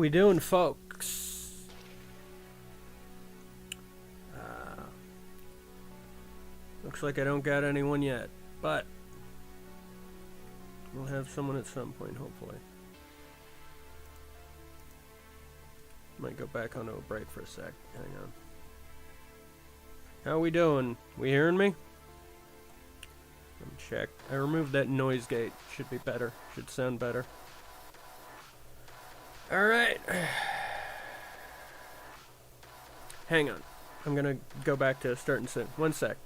we doing, folks? Looks like I don't got anyone yet, but we'll have someone at some point, hopefully. Might go back onto a break for a sec. Hang on. How we doing? We hearing me? Let me check. I removed that noise gate. Should be better. Should sound better. Alright. Hang on. I'm gonna go back to starting soon. One sec.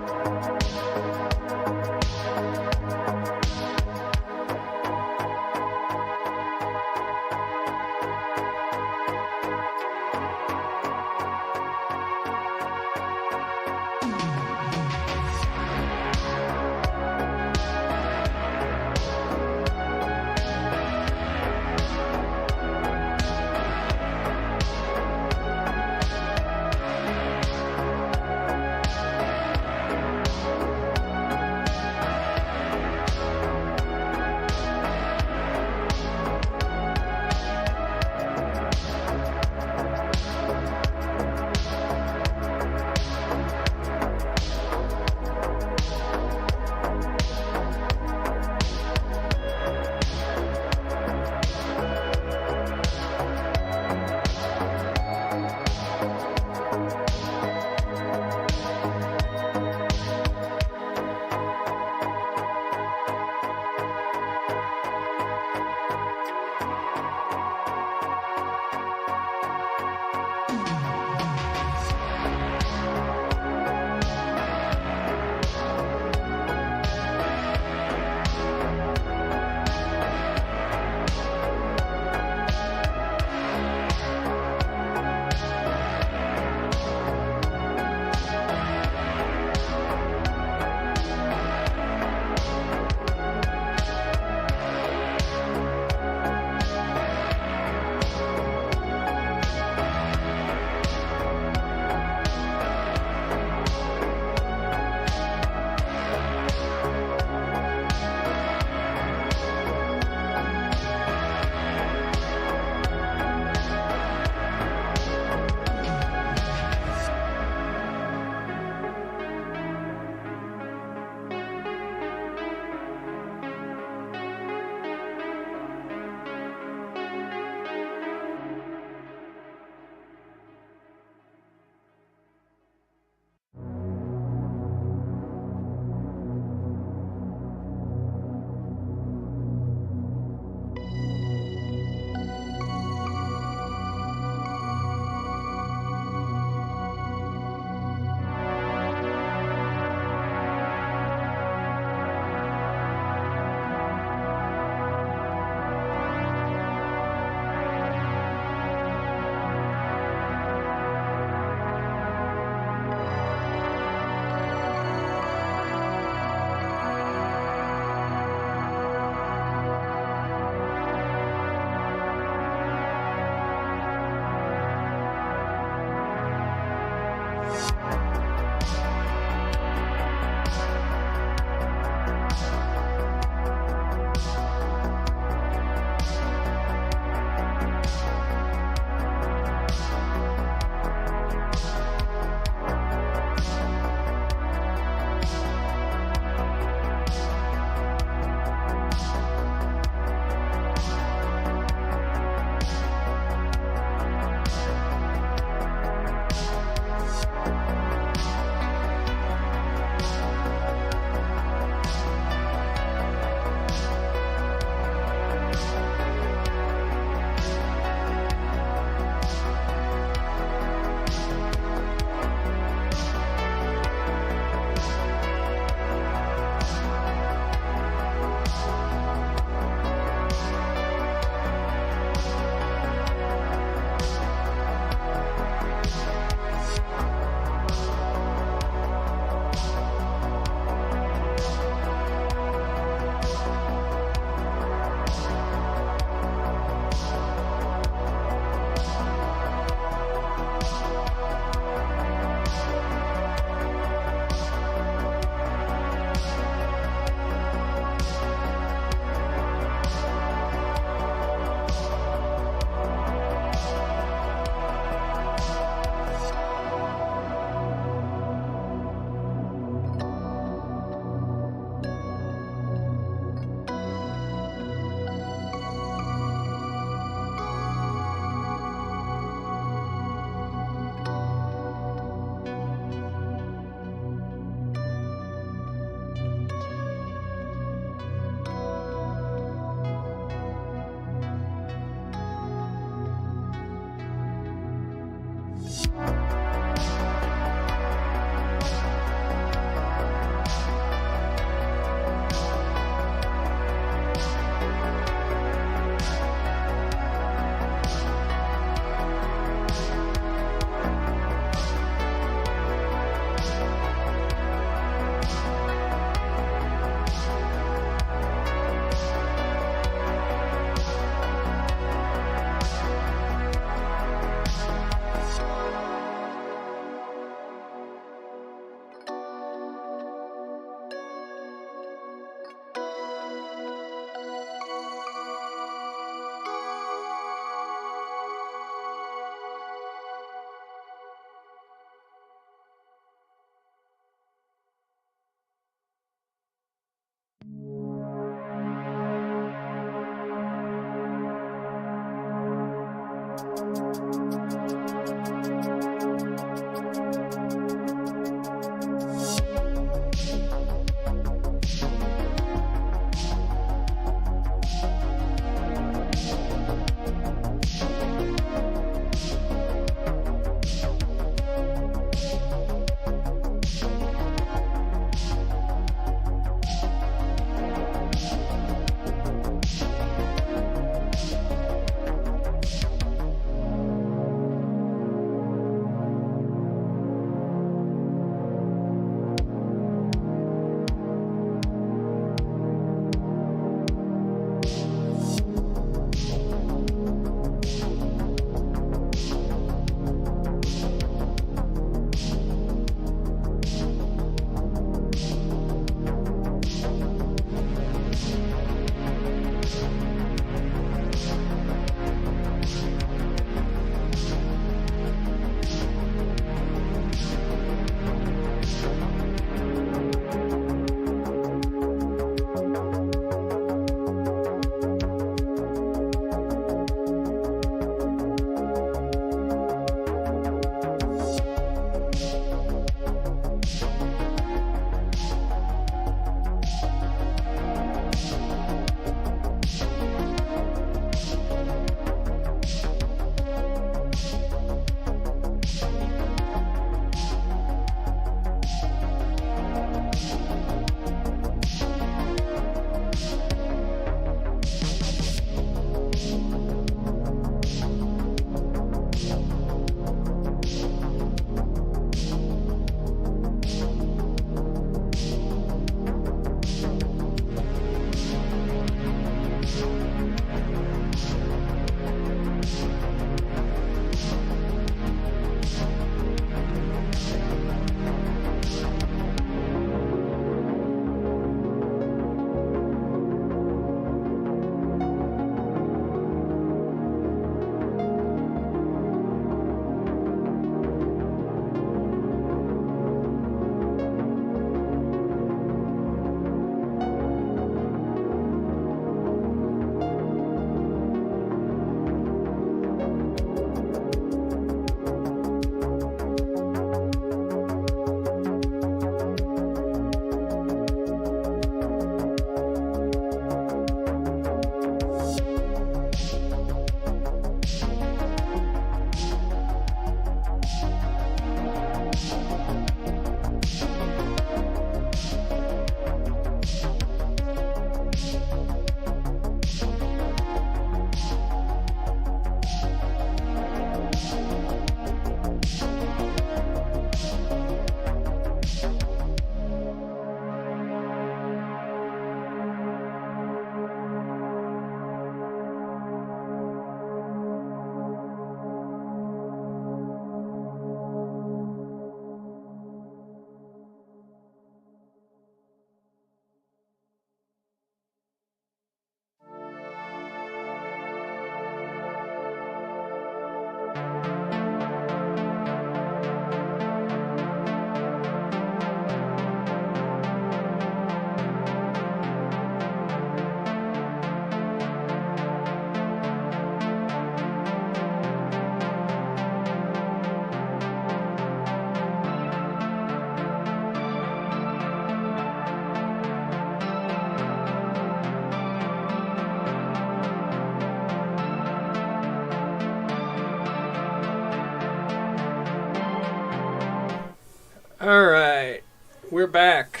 Alright, we're back.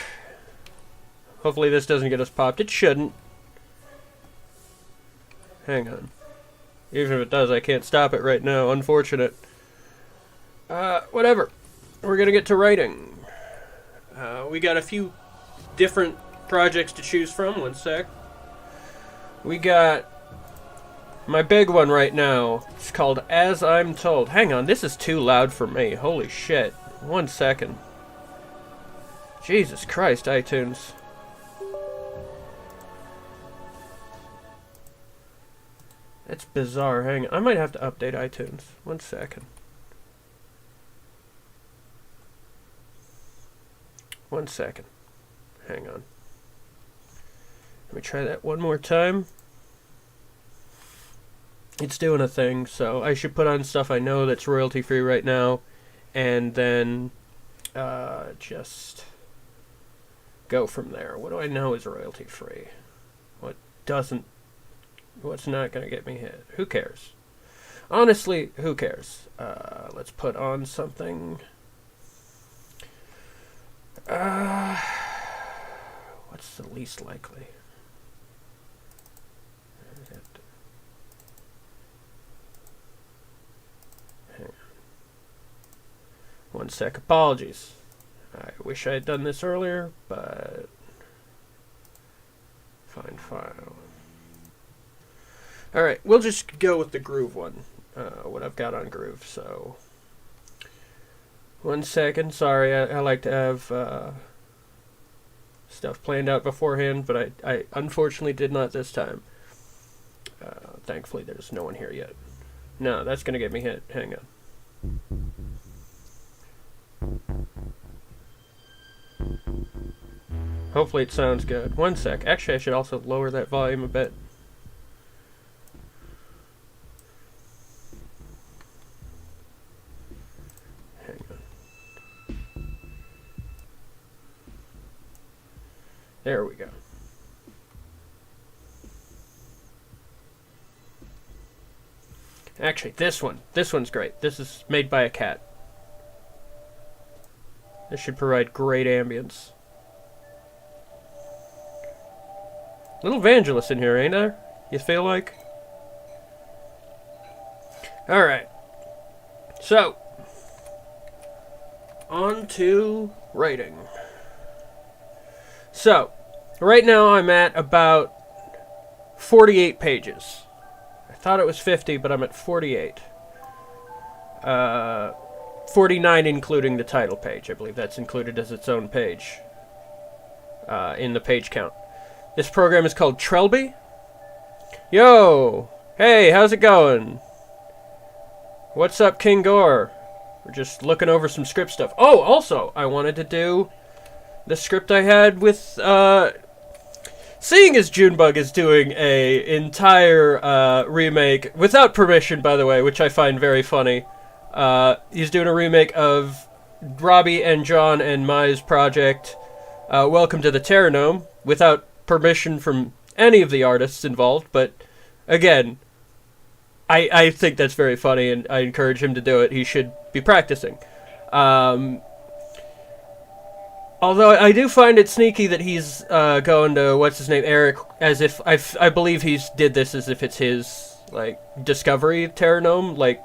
Hopefully this doesn't get us popped. It shouldn't. Hang on. Even if it does, I can't stop it right now. Unfortunate. Whatever. We're gonna get to writing. We got a few different projects to choose from. One sec. We got my big one right now. It's called As I'm Told. Hang on, this is too loud for me. Holy shit. 1 second. Jesus Christ, iTunes. That's bizarre. Hang on. I might have to update iTunes. 1 second. 1 second. Hang on. Let me try that one more time. it's doing a thing, so I should put on stuff I know that's royalty free right now, and then just go from there. What do I know is royalty free? What doesn't? What's not going to get me hit? Who cares? Honestly, who cares? Let's put on something. What's the least likely? Hang on. One sec. Apologies. I wish I had done this earlier, but find file. Alright, we'll just go with the Groove one. What I've got on Groove, so 1 second. Sorry, I like to have stuff planned out beforehand, but I unfortunately did not this time. Thankfully, there's no one here yet. No, that's going to get me hit. Hang on. Hopefully it sounds good. 1 sec. Actually, I should also lower that volume a bit. Hang on. There we go. Actually, this one's great. This is made by a cat. This should provide great ambience. Little Vangelis in here, ain't there? You feel like? Alright. So, on to writing. So, right now I'm at about 48 pages. I thought it was 50, but I'm at 48. 49 including the title page. I believe that's included as its own page in the page count. This program is called Trelby. Yo! Hey, how's it going? What's up, King Gore? We're just looking over some script stuff. Oh, also, I wanted to do the script I had with... seeing as Junebug is doing a entire remake, without permission, by the way, which I find very funny. He's doing a remake of Robbie and John and Mai's project, Welcome to the Terranome, without permission from any of the artists involved, but again, I think that's very funny, and I encourage him to do it. He should be practicing. Although I do find it sneaky that he's going to, what's his name, Eric, as if, I believe he's did this as if it's his, like, discovery of Terranome. Like,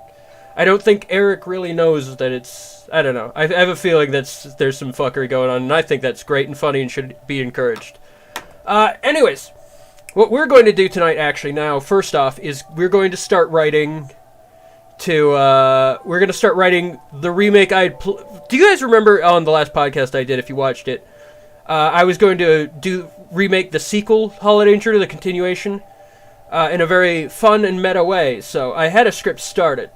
I don't think Eric really knows that it's, I don't know. I have a feeling that there's some fuckery going on, and I think that's great and funny and should be encouraged. Anyways, what we're going to do tonight, actually, now, first off, is we're going to start writing the remake do you guys remember on the last podcast I did, if you watched it, I was going to remake the sequel, Holiday Intruder, the continuation, in a very fun and meta way, so I had a script started.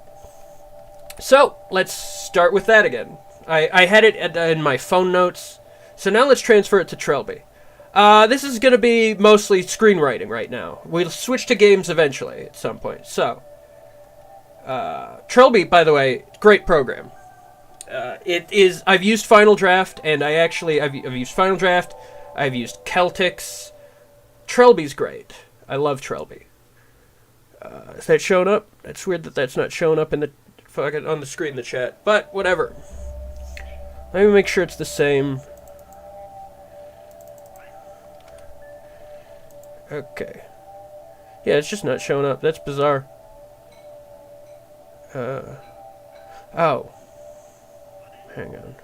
So, let's start with that again. I had it in my phone notes, so now let's transfer it to Trelby. This is going to be mostly screenwriting right now. We'll switch to games eventually at some point. So, Trelby, by the way, great program. It is. I've used Final Draft, and I've used Final Draft. I've used Celtics. Trelby's great. I love Trelby. Is that showing up? That's weird that that's not showing up in the on the screen in the chat. But whatever. Let me make sure it's the same. Okay. Yeah, it's just not showing up. That's bizarre. Oh. Hang on.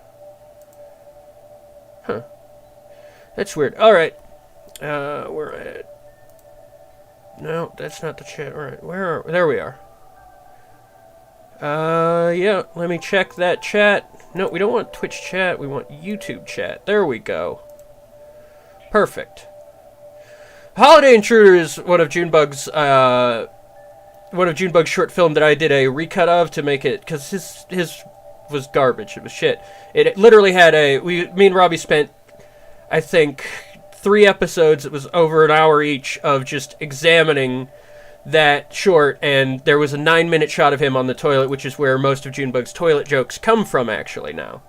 Huh. That's weird. Alright. We're at... No, that's not the chat. Alright, there we are. Yeah, let me check that chat. No, we don't want Twitch chat. We want YouTube chat. There we go. Perfect. Holiday Intruder is one of Junebug's short film that I did a recut of to make it, because his was garbage. It was shit. It literally had me and Robbie spent, I think, 3 episodes. It was over an hour each of just examining that short, and there was a 9-minute shot of him on the toilet, which is where most of Junebug's toilet jokes come from, actually, now.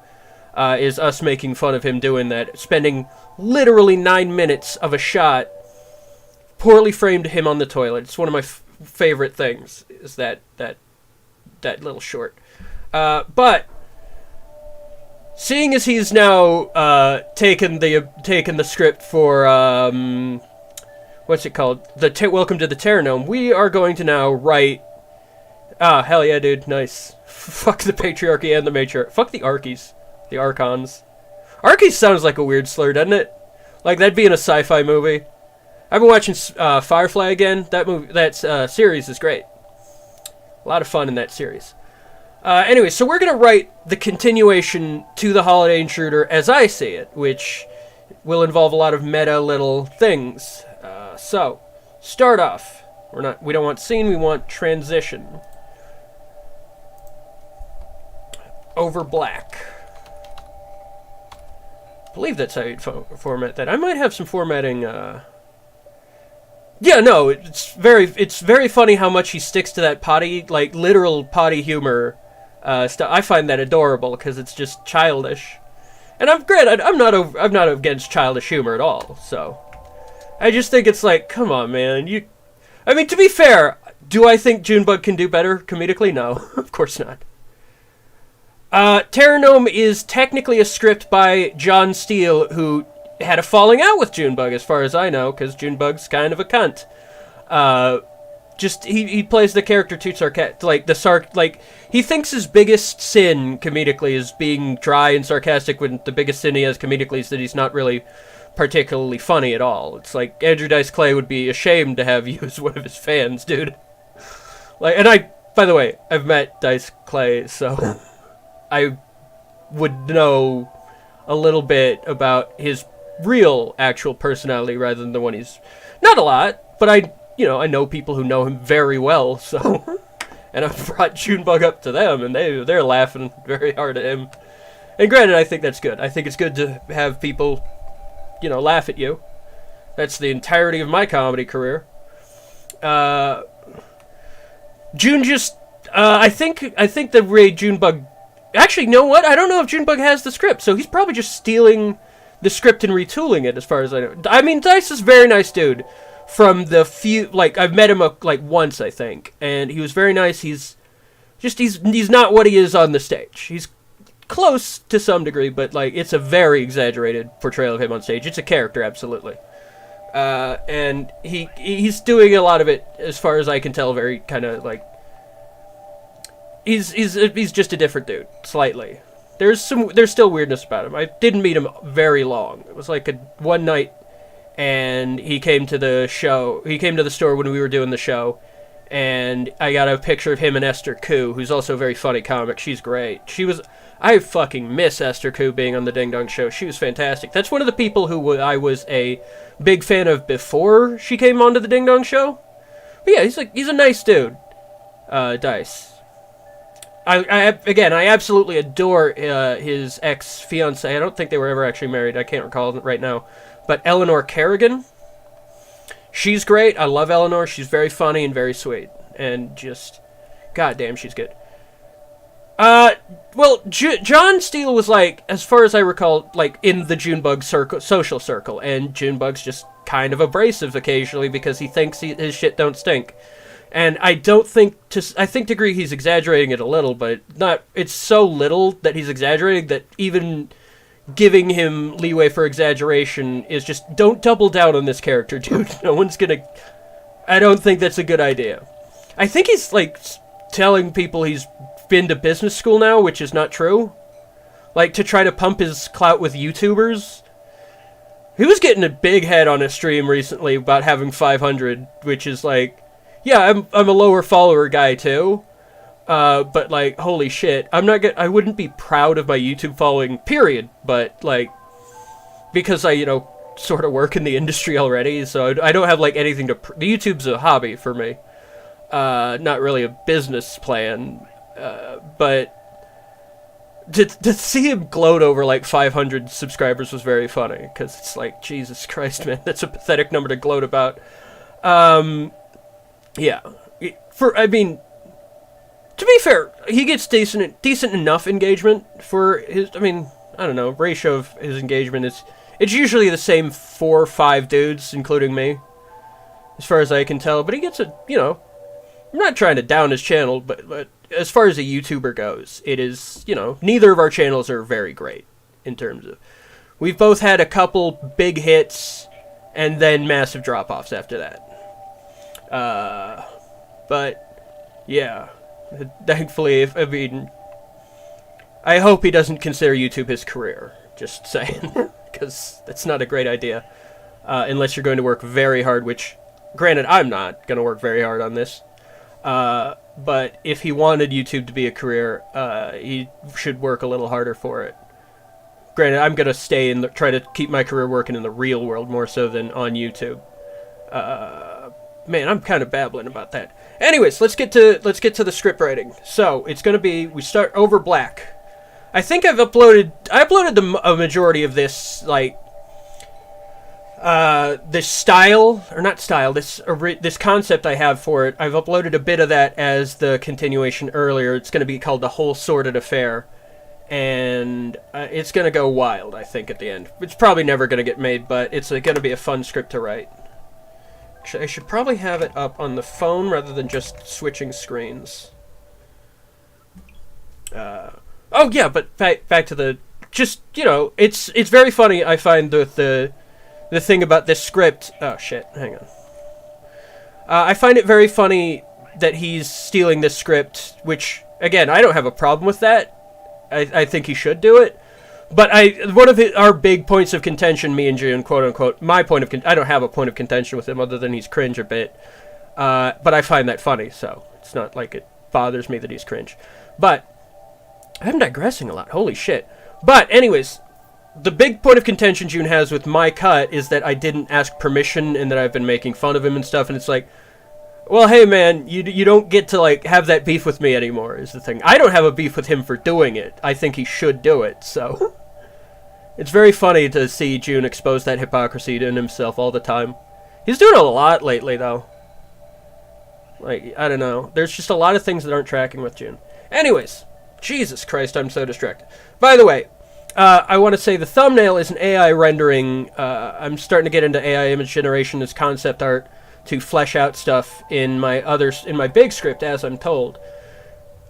Is us making fun of him doing that, spending literally 9 minutes of a shot, poorly framed him on the toilet. It's one of my favorite things, is that little short. But seeing as he's now taken the script for what's it called? Welcome to the Terranome. We are going to now write. Ah, hell yeah, dude, nice. Fuck the patriarchy and the matriarchy. Fuck the archies, the archons. Archies sounds like a weird slur, doesn't it? Like that'd be in a sci-fi movie. I've been watching Firefly again. That series is great. A lot of fun in that series. Anyway, so we're going to write the continuation to The Holiday Intruder as I see it, which will involve a lot of meta little things. So, start off. We don't want scene, we want transition. Over black. I believe that's how you'd format that. I might have some formatting, Yeah, no, it's very funny how much he sticks to that potty, like, literal potty humor stuff. I find that adorable, because it's just childish. And I'm not against childish humor at all, so... I just think it's like, come on, man. I mean, to be fair, do I think Junebug can do better comedically? No, of course not. Terranome is technically a script by John Steele, who had a falling out with Junebug, as far as I know, because Junebug's kind of a cunt. He plays the character too sarcastic, he thinks his biggest sin comedically is being dry and sarcastic, when the biggest sin he has comedically is that he's not really particularly funny at all. It's like Andrew Dice Clay would be ashamed to have you as one of his fans, dude. By the way, I've met Dice Clay, so I would know a little bit about his real actual personality rather than the one he's... Not a lot, but I know people who know him very well, so... And I've brought Junebug up to them, and they're laughing very hard at him. And granted, I think that's good. I think it's good to have people... laugh at you. That's the entirety of my comedy career. June just... I think the way Junebug... Actually, you know what? I don't know if Junebug has the script, so he's probably just stealing the script and retooling it, as far as I know. I mean, Dice is a very nice dude. From the few... I've met him, once, I think. And he was very nice. He's not what he is on the stage. He's close to some degree, but it's a very exaggerated portrayal of him on stage. It's a character, absolutely. And he's doing a lot of it, as far as I can tell, very kind of he's just a different dude, slightly. There's still weirdness about him. I didn't meet him very long. It was one night, and he came to the show. He came to the store when we were doing the show. And I got a picture of him and Esther Koo, who's also a very funny comic. She's great. I fucking miss Esther Koo being on the Ding Dong Show. She was fantastic. That's one of the people who I was a big fan of before she came onto the Ding Dong Show. But yeah, he's a nice dude. Dice. I absolutely adore his ex-fiancée. I don't think they were ever actually married. I can't recall right now. But Eleanor Kerrigan. She's great. I love Eleanor. She's very funny and very sweet. And just... goddamn, she's good. Well, John Steele was, as far as I recall, in the Junebug social circle. And Junebug's just kind of abrasive occasionally because he thinks his shit don't stink. And I don't think... I think to agree he's exaggerating it a little, but not... It's so little that he's exaggerating that even... giving him leeway for exaggeration is just, don't double down on this character, dude. No one's gonna... I don't think that's a good idea. I think he's, telling people he's been to business school now, which is not true. To try to pump his clout with YouTubers. He was getting a big head on a stream recently about having 500, which is yeah, I'm a lower follower guy, too. But holy shit, I wouldn't be proud of my YouTube following, period, but because I, sort of work in the industry already, so I don't have anything to, the YouTube's a hobby for me, not really a business plan, but to see him gloat over 500 subscribers was very funny, because it's Jesus Christ, man, that's a pathetic number to gloat about. Yeah. I mean, to be fair, he gets decent enough engagement for his. I mean, I don't know. Ratio of his engagement is. It's usually the same 4 or 5 dudes, including me, as far as I can tell. But he gets a. I'm not trying to down his channel, but as far as a YouTuber goes, it is. Neither of our channels are very great in terms of. We've both had a couple big hits, and then massive drop-offs after that. But yeah. Thankfully, I hope he doesn't consider YouTube his career. Just saying, because that's not a great idea, unless you're going to work very hard. Which, granted, I'm not going to work very hard on this. But if he wanted YouTube to be a career, he should work a little harder for it. Granted, I'm going to try to keep my career working in the real world more so than on YouTube. Man, I'm kind of babbling about that. Anyways, let's get to the script writing. So it's going to be, we start over black. I think I uploaded a majority of this, like, this style, or not style, this concept I have for it. I've uploaded a bit of that as the continuation earlier. It's going to be called The Whole Sordid Affair. And it's going to go wild, I think, at the end. It's probably never going to get made, but it's going to be a fun script to write. I should probably have it up on the phone rather than just switching screens. Oh yeah, but back to the it's very funny. I find the thing about this script. Oh shit, hang on. I find it very funny that he's stealing this script, which again I don't have a problem with that. I think he should do it. But one of our big points of contention, me and June, quote unquote, I don't have a point of contention with him other than he's cringe a bit. But I find that funny, so it's not like it bothers me that he's cringe. But I'm digressing a lot. Holy shit. But anyways, the big point of contention June has with my cut is that I didn't ask permission and that I've been making fun of him and stuff. And it's like, well, hey man, you don't get to like have that beef with me anymore. Is the thing. I don't have a beef with him for doing it. I think he should do it. So it's very funny to see June expose that hypocrisy in himself all the time. He's doing it a lot lately, though. Like, I don't know. There's just a lot of things that aren't tracking with June. Anyways, Jesus Christ, I'm so distracted. By the way, I want to say the thumbnail is an AI rendering. I'm starting to get into AI image generation as concept art to flesh out stuff in my big script, as I'm told.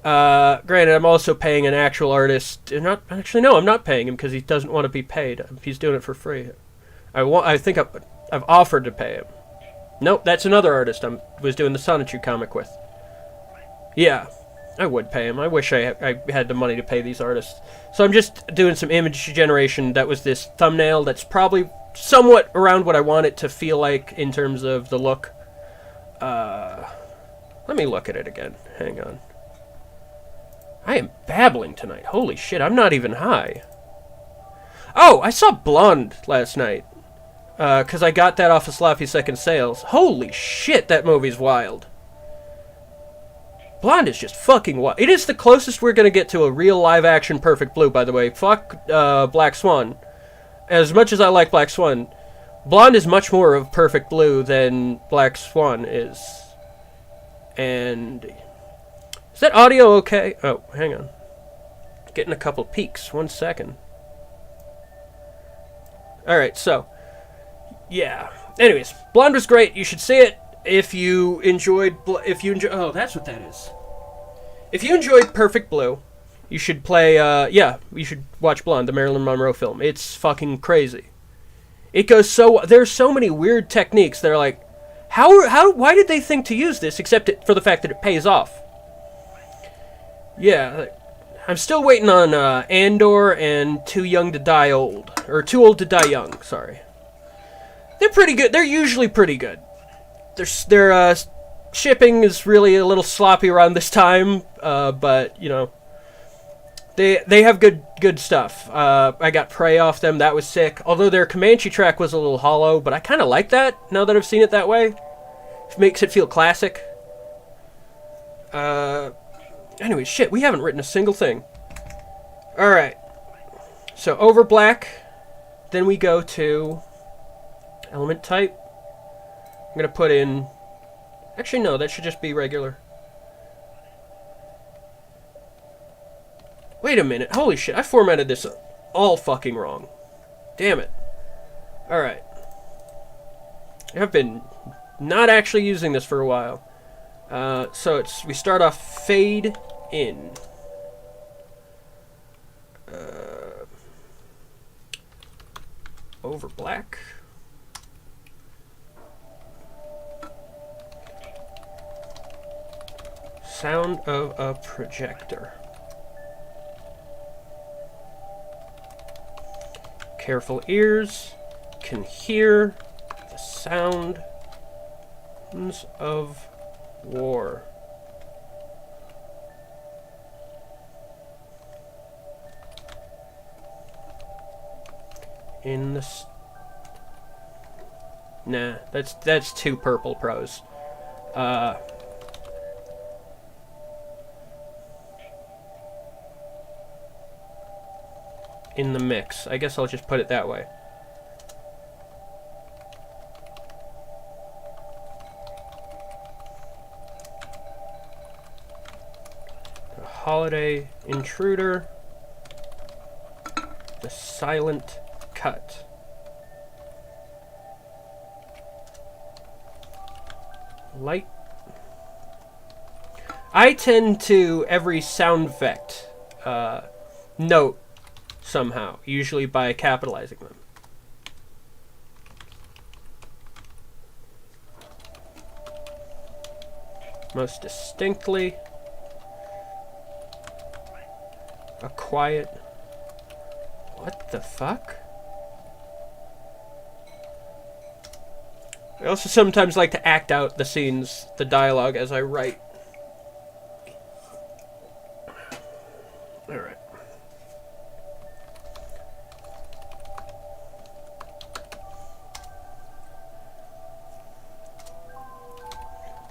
Granted, I'm also paying an actual artist. I'm not paying him because he doesn't want to be paid. He's doing it for free. I think I've offered to pay him. Nope, that's another artist I was doing the Sonichu comic with. Yeah, I would pay him. I wish I had the money to pay these artists. So I'm just doing some image generation. That was this thumbnail that's probably somewhat around what I want it to feel like in terms of the look. Let me look at it again. Hang on. I am babbling tonight. Holy shit, I'm not even high. Oh, I saw Blonde last night. Because I got that off of Sloppy Second Sales. Holy shit, that movie's wild. Blonde is just fucking wild. It is the closest we're going to get to a real live-action Perfect Blue, by the way. Fuck Black Swan. As much as I like Black Swan, Blonde is much more of Perfect Blue than Black Swan is. And is that audio okay? Oh, hang on. Getting a couple peaks. 1 second. Alright, so yeah. Anyways, Blonde was great. You should see it if you enjoyed. Oh, that's what that is. If you enjoyed Perfect Blue, you should play. You should watch Blonde, the Marilyn Monroe film. It's fucking crazy. It goes so. There's so many weird techniques that are like, why did they think to use this except for the fact that it pays off? Yeah, I'm still waiting on Andor and Too Young to Die Old, or Too Old to Die Young. Sorry. They're pretty good. They're usually pretty good. Their shipping is really a little sloppy around this time, but you know, they have good stuff. I got Prey off them. That was sick. Although their Comanche track was a little hollow, but I kind of like that now that I've seen it that way. It makes it feel classic. Anyway, shit, we haven't written a single thing. All right. So over black, then we go to element type. I'm going to put in Actually, no, that should just be regular. Wait a minute. Holy shit, I formatted this all fucking wrong. Damn it. Alright. I've been not actually using this for a while. So we start off fade in. Over black. Sound of a projector. Careful ears can hear the sounds of war. In the nah, that's too purple prose. In the mix. I guess I'll just put it that way. The holiday intruder. The silent cut. Light. I tend to every sound effect note somehow, usually by capitalizing them. Most distinctly, a quiet. What the fuck? I also sometimes like to act out the scenes, the dialogue as I write. Alright.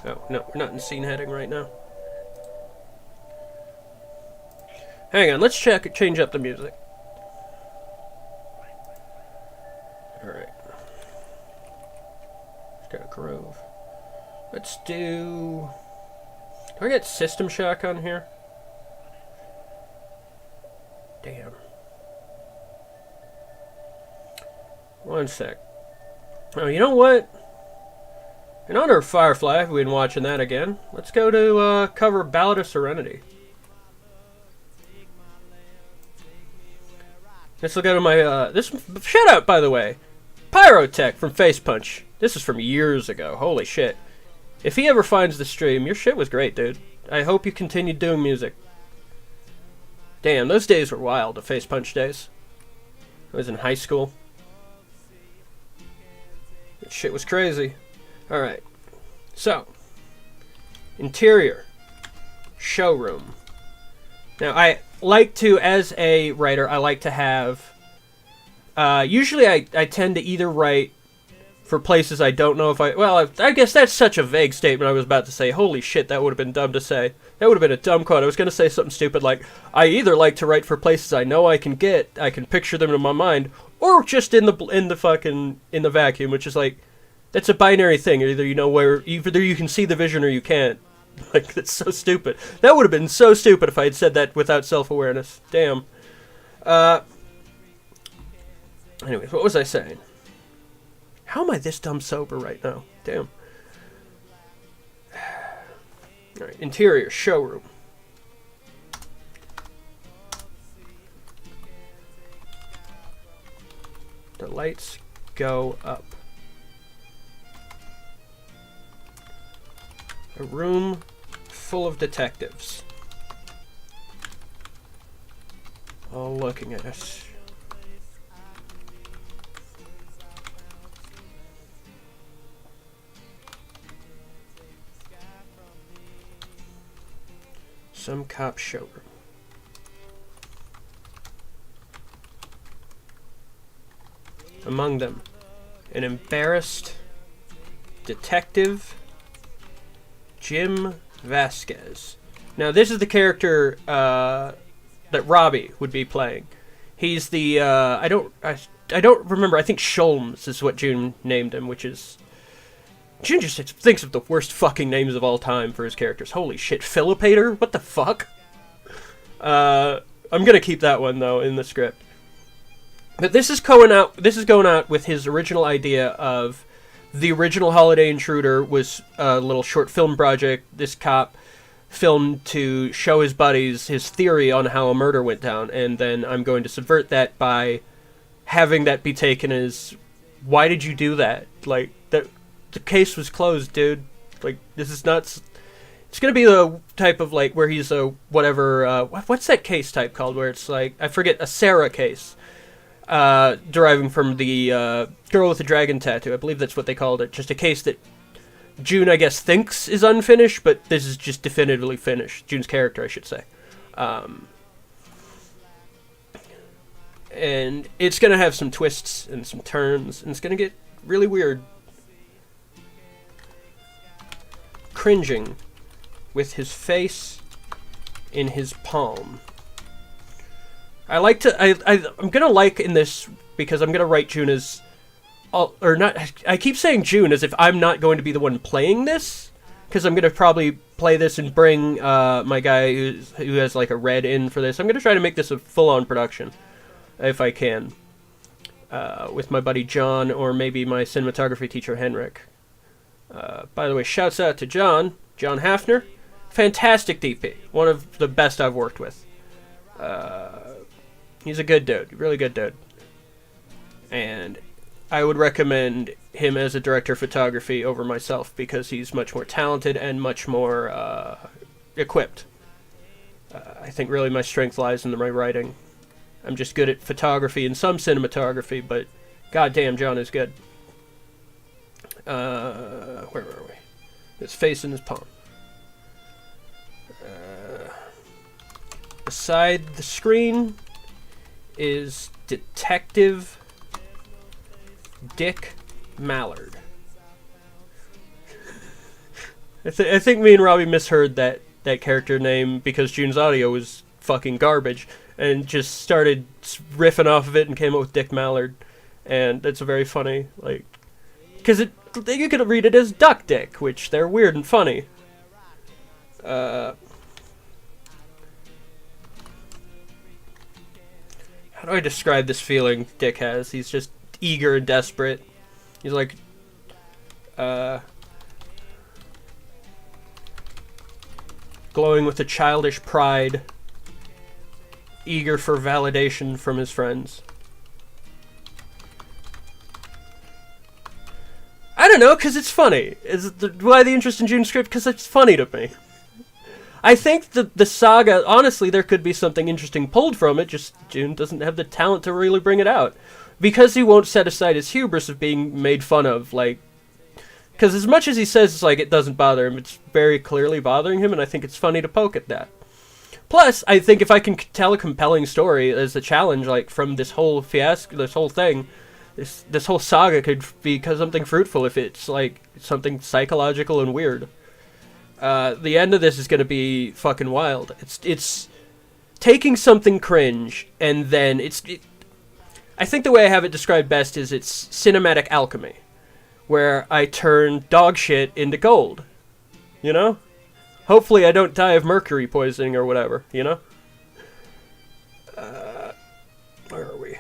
Oh, no, we're not in scene heading right now. Hang on, let's change up the music. Alright. Got a groove. Let's do... Do I get System Shock on here? Damn. One sec. Oh, you know what? In honor of Firefly, we've been watching that again. Let's go to cover Ballad of Serenity. This will go to my this shout out, by the way, Pyrotech from Face Punch. This is from years ago. Holy shit! If he ever finds the stream, your shit was great, dude. I hope you continued doing music. Damn, those days were wild. The Face Punch days. I was in high school. That shit was crazy. Alright, so, interior, showroom. Now, I like to, as a writer, I like to have, usually I tend to either write for places I don't know if I guess that's such a vague statement I was about to say. Holy shit, that would have been dumb to say. That would have been a dumb quote. I was going to say something stupid like, I either like to write for places I know I can picture them in my mind, or just in the vacuum, which is like, that's a binary thing. Either you know where, either you can see the vision or you can't. Like, that's so stupid. That would have been so stupid if I had said that without self-awareness. Damn. Anyways, what was I saying? How am I this dumb sober right now? Damn. Alright, interior, showroom. The lights go up. A room full of detectives. All looking at us. Some cop showroom. Among them, an embarrassed detective, Jim Vasquez. Now, this is the character that Robbie would be playing. He's the I don't remember. I think Sholmes is what June named him, which is June just thinks of the worst fucking names of all time for his characters. Holy shit, Philippator? What the fuck? I'm gonna keep that one though in the script. But this is going out with his original idea of the original Holiday Intruder was a little short film project this cop filmed to show his buddies his theory on how a murder went down, and then I'm going to subvert that by having that be taken as, why did you do that? Like, that the case was closed, dude. Like, this is not... It's going to be the type of, like, where he's a whatever... what's that case type called? Where it's, like, I forget, a Sarah case. Deriving from the girl with the dragon tattoo. I believe that's what they called it. Just a case that June, I guess, thinks is unfinished, but this is just definitively finished. June's character, I should say. And it's going to have some twists and some turns, and it's going to get really weird. Cringing with his face in his palm. I like to... I'm going to like in this, because I'm going to write June as... Or not... I keep saying June as if I'm not going to be the one playing this, because I'm going to probably play this and bring my guy who has like a red in for this. I'm going to try to make this a full-on production, if I can, with my buddy John, or maybe my cinematography teacher Henrik. By the way, shouts out to John Hafner. Fantastic DP. One of the best I've worked with. He's a good dude. Really good dude. And I would recommend him as a director of photography over myself, because he's much more talented and much more equipped. I think really my strength lies in my writing. I'm just good at photography and some cinematography, but goddamn, John is good. Where were we? His face in his palm. Beside the screen is Detective Dick Mallard. I think me and Robbie misheard that character name because June's audio was fucking garbage, and just started riffing off of it and came up with Dick Mallard, and it's a very funny, like, because you could read it as Duck Dick, which they're weird and funny. How do I describe this feeling Dick has? He's just eager and desperate. He's like, glowing with a childish pride, eager for validation from his friends. I don't know, because it's funny. Why the interest in June's script? Because it's funny to me. I think the saga, honestly, there could be something interesting pulled from it, just June doesn't have the talent to really bring it out. Because he won't set aside his hubris of being made fun of, like... Because as much as he says it's like it doesn't bother him, it's very clearly bothering him, and I think it's funny to poke at that. Plus, I think if I can tell a compelling story as a challenge, like, from this whole fiasco, this whole thing, this whole saga could be something fruitful if it's, like, something psychological and weird. The end of this is going to be fucking wild. It's taking something cringe, and then I think the way I have it described best is it's cinematic alchemy, where I turn dog shit into gold. You know? Hopefully I don't die of mercury poisoning or whatever, you know? Where are we?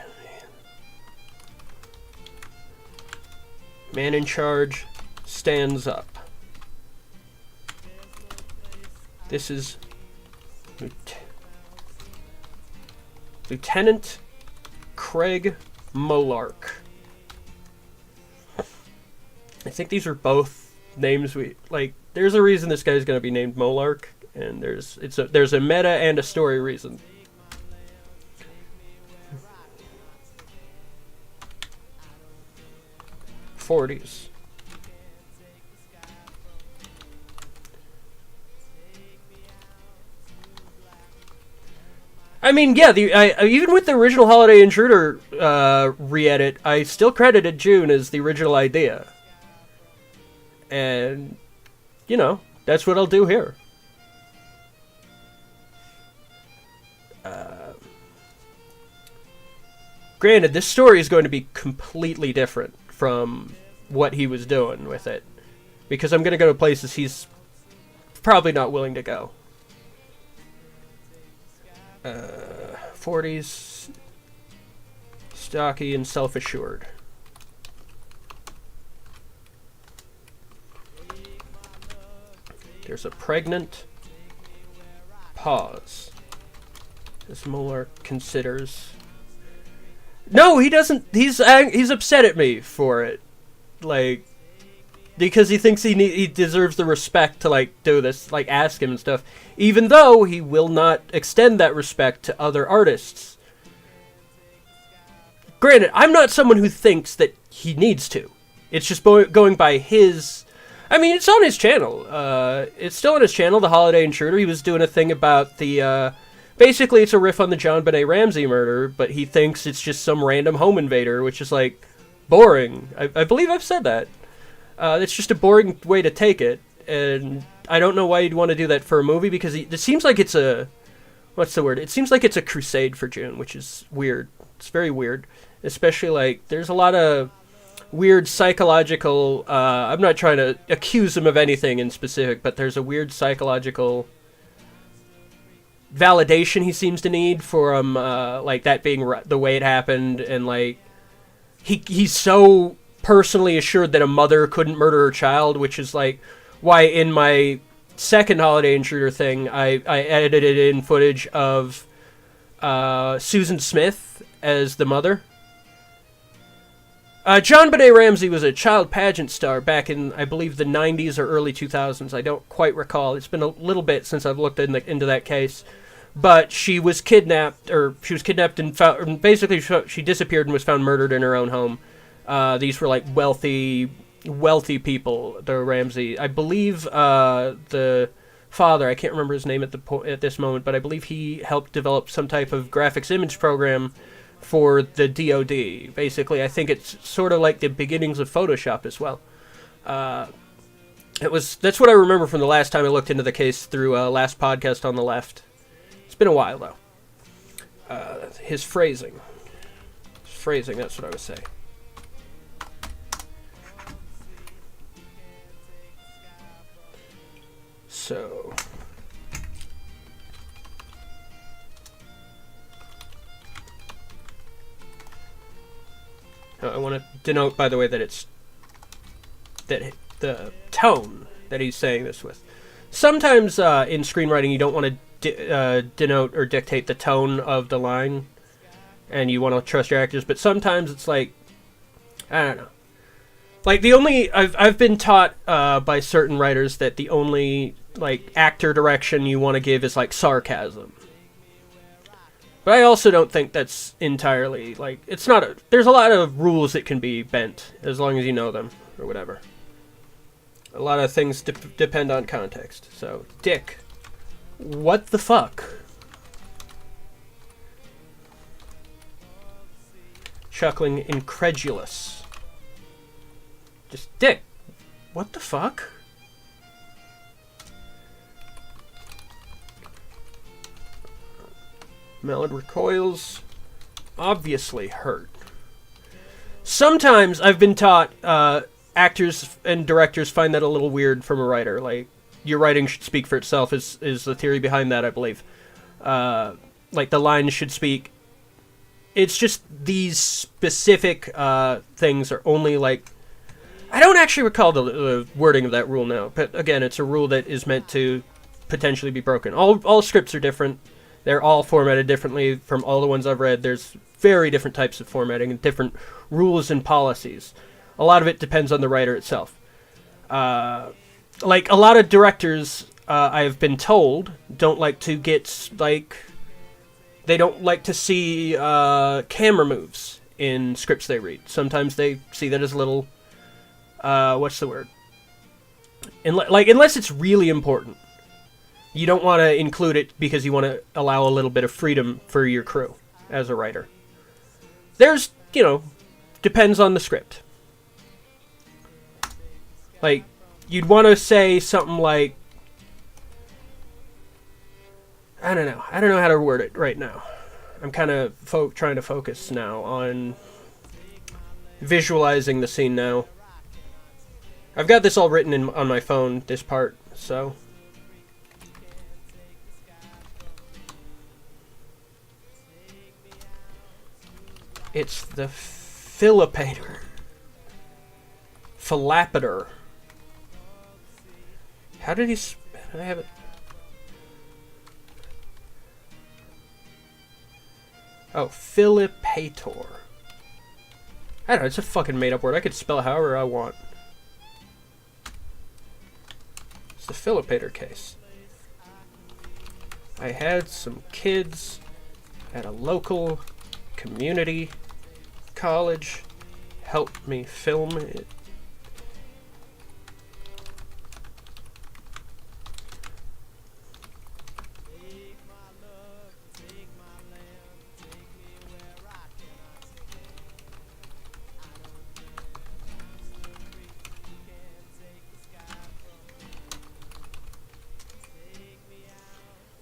Man in charge stands up. This is Lieutenant Craig Molark. I think these are both names there's a reason this guy's going to be named Molark, and there's a meta and a story reason. '40s. I mean, yeah, even with the original Holiday Intruder re-edit, I still credited June as the original idea. And, you know, that's what I'll do here. Granted, this story is going to be completely different from what he was doing with it. because I'm going to go to places he's probably not willing to go. 40s, stocky and self-assured. There's a pregnant pause as Mueller considers. No, he doesn't. He's upset at me for it, like, because he thinks he deserves the respect to, like, do this, like, ask him and stuff, even though he will not extend that respect to other artists. Granted, I'm not someone who thinks that he needs to. It's just going by his. I mean, it's on his channel. It's still on his channel, The Holiday Intruder. He was doing a thing about the. Basically, it's a riff on the JonBenet Ramsey murder, but he thinks it's just some random home invader, which is, like, boring. I believe I've said that. It's just a boring way to take it, and I don't know why you'd want to do that for a movie, because it seems like it's a... What's the word? It seems like it's a crusade for June, which is weird. It's very weird. Especially, like, there's a lot of weird psychological... I'm not trying to accuse him of anything in specific, but there's a weird psychological validation he seems to need for, like, that being the way it happened, and, like, he's so personally assured that a mother couldn't murder her child, which is, like, why in my second Holiday Intruder thing, I edited in footage of Susan Smith as the mother. JonBenet Ramsey was a child pageant star back in, I believe, the 90s or early 2000s. I don't quite recall. It's been a little bit since I've looked into that case. But she was kidnapped, and found, basically she disappeared and was found murdered in her own home. These were, like, wealthy people, the Ramsey. I believe the father, I can't remember his name at this moment, but I believe he helped develop some type of graphics image program for the DoD. Basically, I think it's sort of like the beginnings of Photoshop as well. That's what I remember from the last time I looked into the case through last podcast on the left. It's been a while, though. His phrasing, that's what I would say. So, I want to denote, by the way, that the tone that he's saying this with. Sometimes in screenwriting, you don't want to denote or dictate the tone of the line, and you want to trust your actors. But sometimes it's like, I don't know. Like, I've been taught by certain writers that the only, like, actor direction you want to give is, like, sarcasm. But I also don't think that's entirely, like, it's not there's a lot of rules that can be bent as long as you know them or whatever. A lot of things depend on context. So, Dick, what the fuck? Chuckling, incredulous. Just, Dick, what the fuck? Mallard recoils, obviously hurt. Sometimes I've been taught actors and directors find that a little weird from a writer. Like, your writing should speak for itself is the theory behind that, I believe. Like, the lines should speak. It's just these specific things are only, like... I don't actually recall the wording of that rule now, but again, it's a rule that is meant to potentially be broken. All scripts are different. They're all formatted differently from all the ones I've read. There's very different types of formatting and different rules and policies. A lot of it depends on the writer itself. Like, a lot of directors, I've been told, don't like to get, like... They don't like to see camera moves in scripts they read. Sometimes they see that as a little... what's the word? Unless it's really important. You don't want to include it because you want to allow a little bit of freedom for your crew as a writer. There's, depends on the script. Like, you'd want to say something like... I don't know how to word it right now. I'm kind of trying to focus now on visualizing the scene now. I've got this all written on my phone, this part, so... It's the Philippator. Philappator. How did he... I have it... Oh, Philippator. I don't know, it's a fucking made-up word. I could spell it however I want. It's the Philippator case. I had some kids at a local community college help me film it.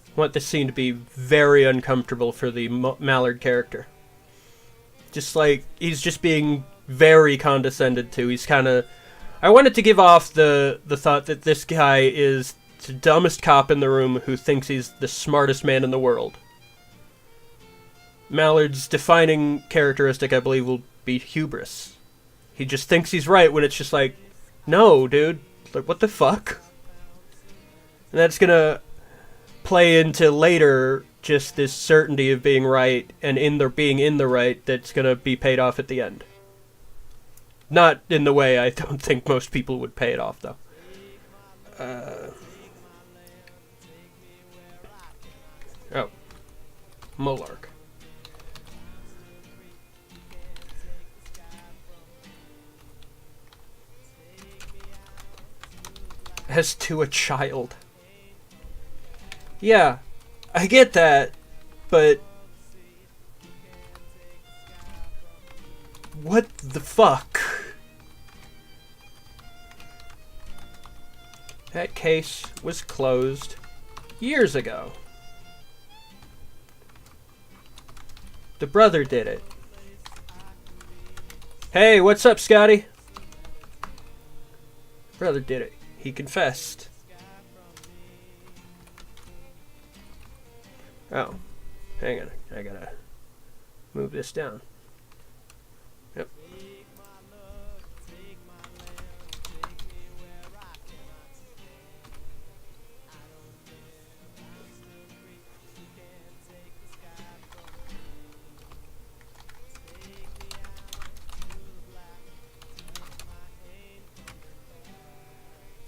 I want this scene to be very uncomfortable for the Mallard character. Just like, he's just being very condescended to. He's kind of... I wanted to give off the thought that this guy is the dumbest cop in the room who thinks he's the smartest man in the world. Mallard's defining characteristic, I believe, will be hubris. He just thinks he's right when it's just like, no, dude. Like, what the fuck? And that's gonna play into later just this certainty of being right and being in the right that's gonna be paid off at the end. Not in the way I don't think most people would pay it off, though. Oh. Molark. As to a child. Yeah, I get that, but... What the fuck? That case was closed years ago. The brother did it. Hey, what's up, Scotty? Brother did it. He confessed. Oh, hang on. I gotta move this down. Yep.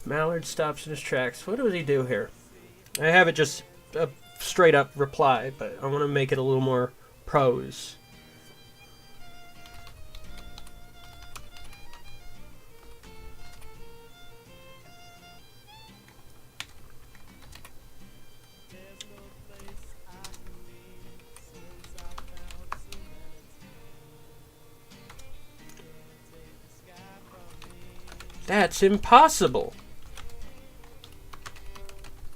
Mallard stops in his tracks. What does he do here? I have it just a straight up reply, but I want to make it a little more prose. That's impossible.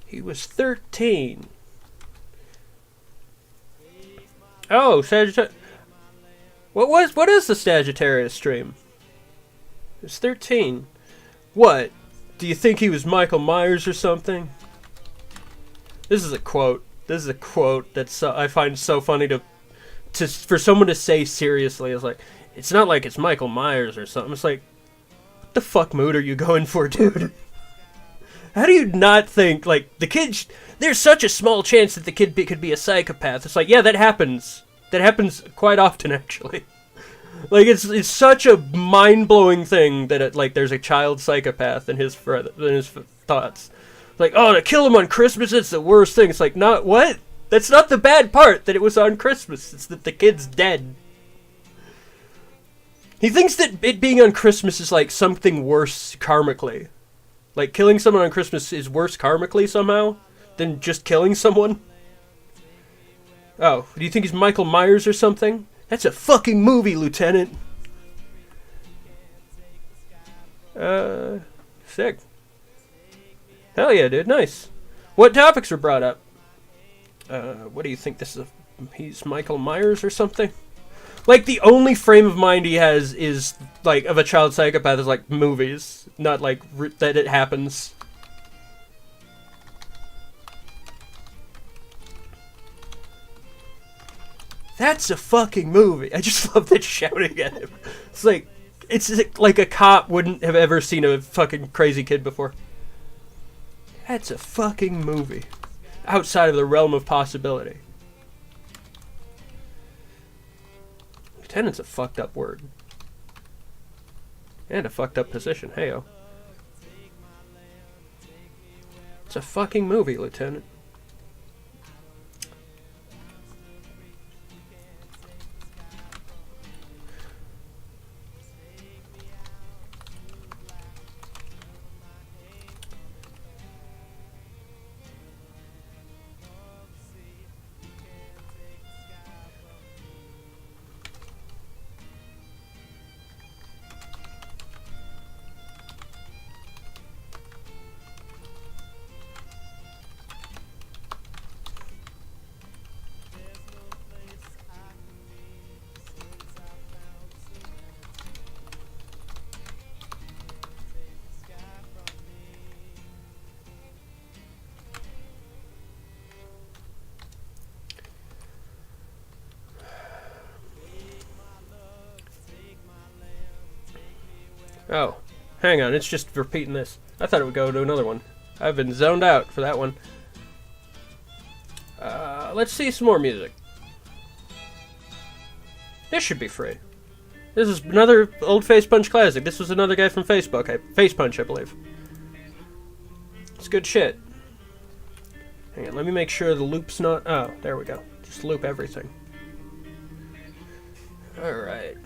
He was 13. Oh, Sagittarius. What is the Sagittarius stream? It's 13. What? Do you think he was Michael Myers or something? This is a quote. This is a quote that's I find so funny to for someone to say seriously. It's like, it's not like it's Michael Myers or something. It's like, what the fuck mood are you going for, dude? How do you not think, like, the kid... There's such a small chance that the kid could be a psychopath. It's like, yeah, that happens. That happens quite often, actually. Like, it's such a mind-blowing thing that, like, there's a child psychopath in his thoughts. Like, oh, to kill him on Christmas, it's the worst thing. It's like, not what? That's not the bad part, that it was on Christmas. It's that the kid's dead. He thinks that it being on Christmas is, like, something worse karmically. Like, killing someone on Christmas is worse karmically somehow than just killing someone? Oh, do you think he's Michael Myers or something? That's a fucking movie, Lieutenant. Sick. Hell yeah, dude, nice. What topics were brought up? What do you think this is? He's Michael Myers or something? Like, the only frame of mind he has is, like, of a child psychopath is, like, movies. Not, like, that it happens. That's a fucking movie. I just love that shouting at him. It's like a cop wouldn't have ever seen a fucking crazy kid before. That's a fucking movie. Outside of the realm of possibility. Lieutenant's a fucked up word. And a fucked up position. Heyo. It's a fucking movie, Lieutenant. Oh, hang on, it's just repeating this. I thought it would go to another one. I've been zoned out for that one. Let's see some more music. This should be free. This is another old Face Punch classic. This was another guy from Facebook. Face Punch, I believe. It's good shit. Hang on, let me make sure the loop's not... Oh, there we go. Just loop everything. Alright.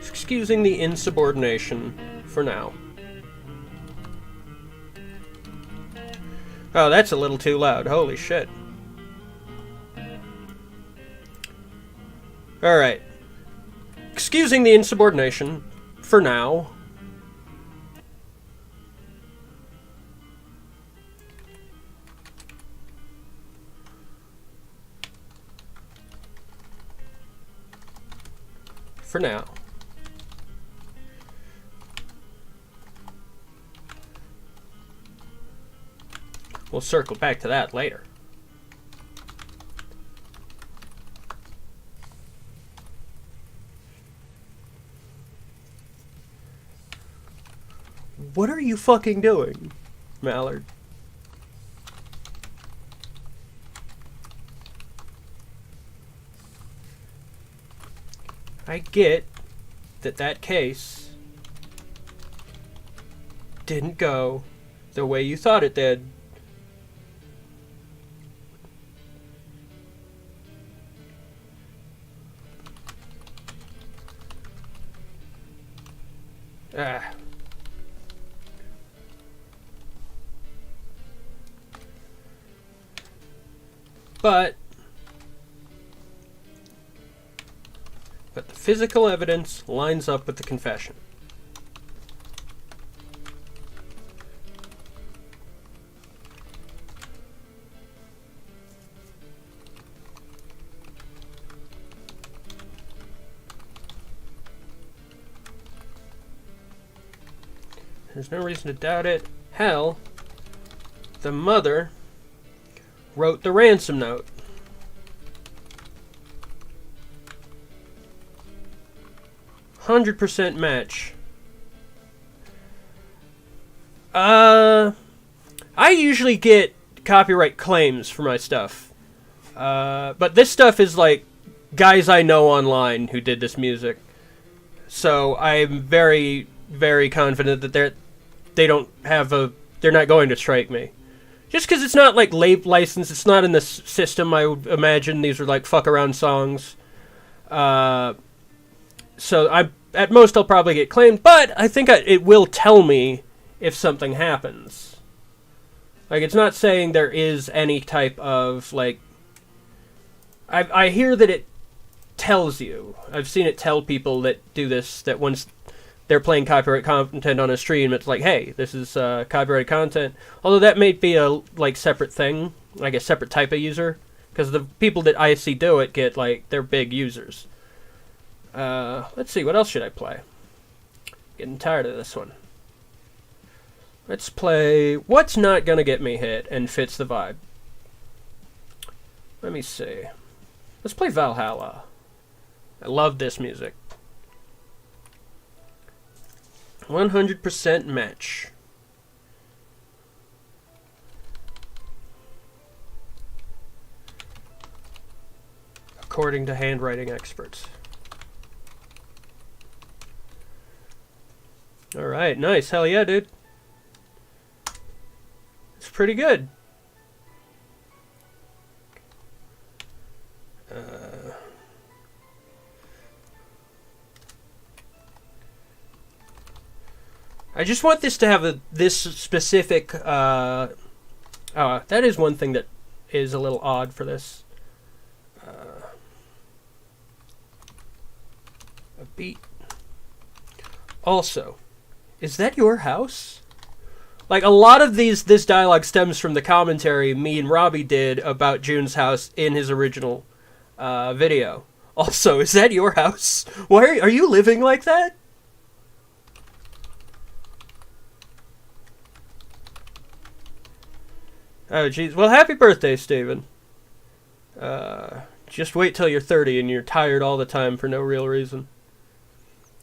Excusing the insubordination for now. Oh, that's a little too loud. Holy shit. Alright. Excusing the insubordination for now. For now. We'll circle back to that later. What are you fucking doing, Mallard? I get that case didn't go the way you thought it did. But the physical evidence lines up with the confession. There's no reason to doubt it. Hell, the mother wrote the ransom note. %100 match. I usually get copyright claims for my stuff. But this stuff is like guys I know online who did this music. So I'm very, very confident that they're not going to strike me. Just because it's not like licensed, it's not in the system. I would imagine these are like fuck around songs. So at most I'll probably get claimed, but I think it will tell me if something happens. Like, it's not saying there is any type of like. I hear that it tells you. I've seen it tell people that do this, that once they're playing copyright content on a stream, it's like, hey, this is copyrighted content. Although that may be a like separate thing, like a separate type of user. because the people that I see do it get, like, they're big users. Let's see, what else should I play? Getting tired of this one. Let's play What's Not Gonna Get Me Hit and fits the vibe. Let me see. Let's play Valhalla. I love this music. 100% match. According to handwriting experts. Alright, nice. Hell yeah, dude. It's pretty good. I just want this to have this specific, that is one thing that is a little odd for this. A beat. Also, is that your house? Like, a lot of this dialogue stems from the commentary me and Robbie did about June's house in his original video. Also, is that your house? Why are you living like that? Oh, jeez. Well, happy birthday, Steven. Just wait till you're 30 and you're tired all the time for no real reason.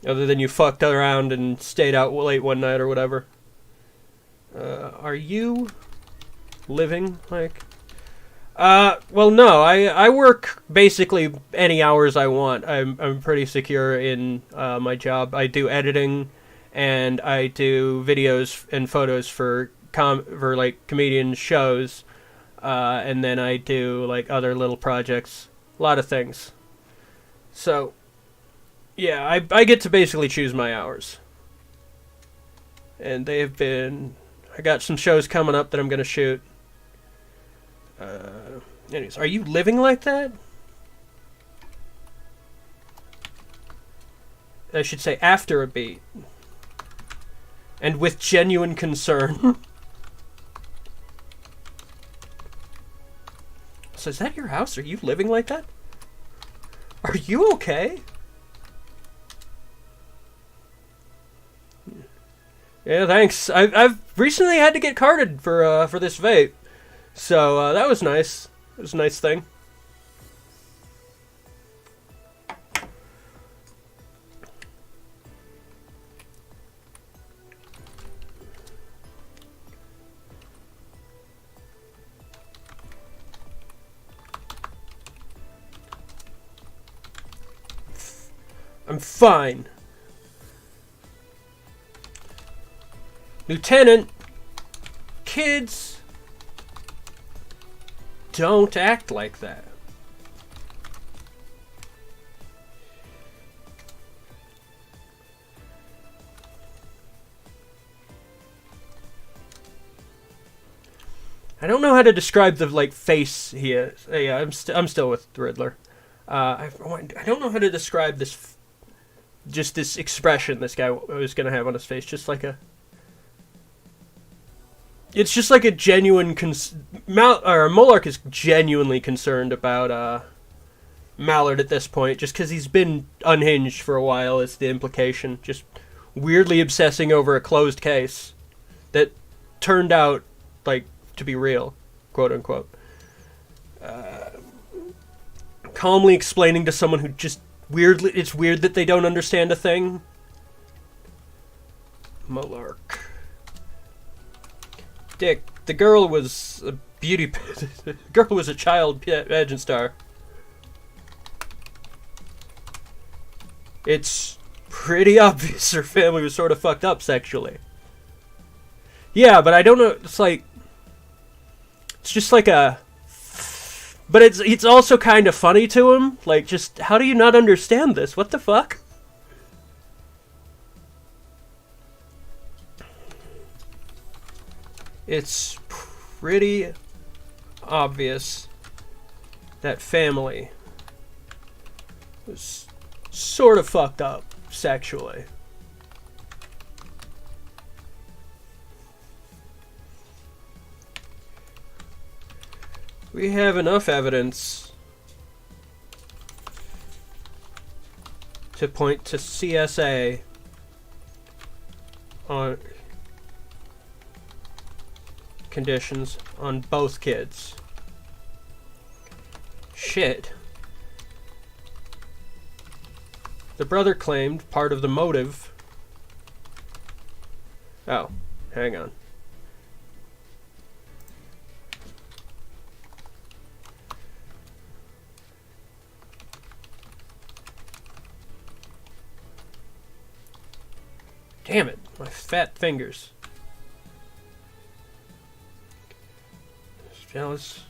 Other than you fucked around and stayed out late one night or whatever. Are you living like... well, no. I work basically any hours I want. I'm pretty secure in my job. I do editing, and I do videos and photos for like comedian shows, and then I do like other little projects, a lot of things. So, yeah, I get to basically choose my hours, and they have been. I got some shows coming up that I'm gonna shoot. Anyways, are you living like that? I should say after a beat, and with genuine concern. So is that your house? Are you living like that? Are you okay? Yeah, thanks. I've recently had to get carded for this vape, so that was nice. It was a nice thing. I'm fine. Lieutenant, kids don't act like that. I don't know how to describe the like face he is. Yeah, I'm still with the Riddler. I don't know how to describe this. Just this expression this guy was gonna have on his face, just like a. It's just like a genuine Molark is genuinely concerned about Mallard at this point, just because he's been unhinged for a while. Is the implication? Just weirdly obsessing over a closed case that turned out like to be real, quote unquote. Calmly explaining to someone who just weirdly, it's weird that they don't understand a thing. Molark. Dick, the girl was a beauty. The girl was a child pageant star. It's pretty obvious her family was sort of fucked up sexually. Yeah, but I don't know. It's like, it's just like a. But it's also kind of funny to him. Like, just how do you not understand this? What the fuck? It's pretty obvious that family was sort of fucked up sexually. We have enough evidence to point to CSA on conditions on both kids. Shit. The brother claimed part of the motive. Oh, hang on. Damn it, my fat fingers. Jealous.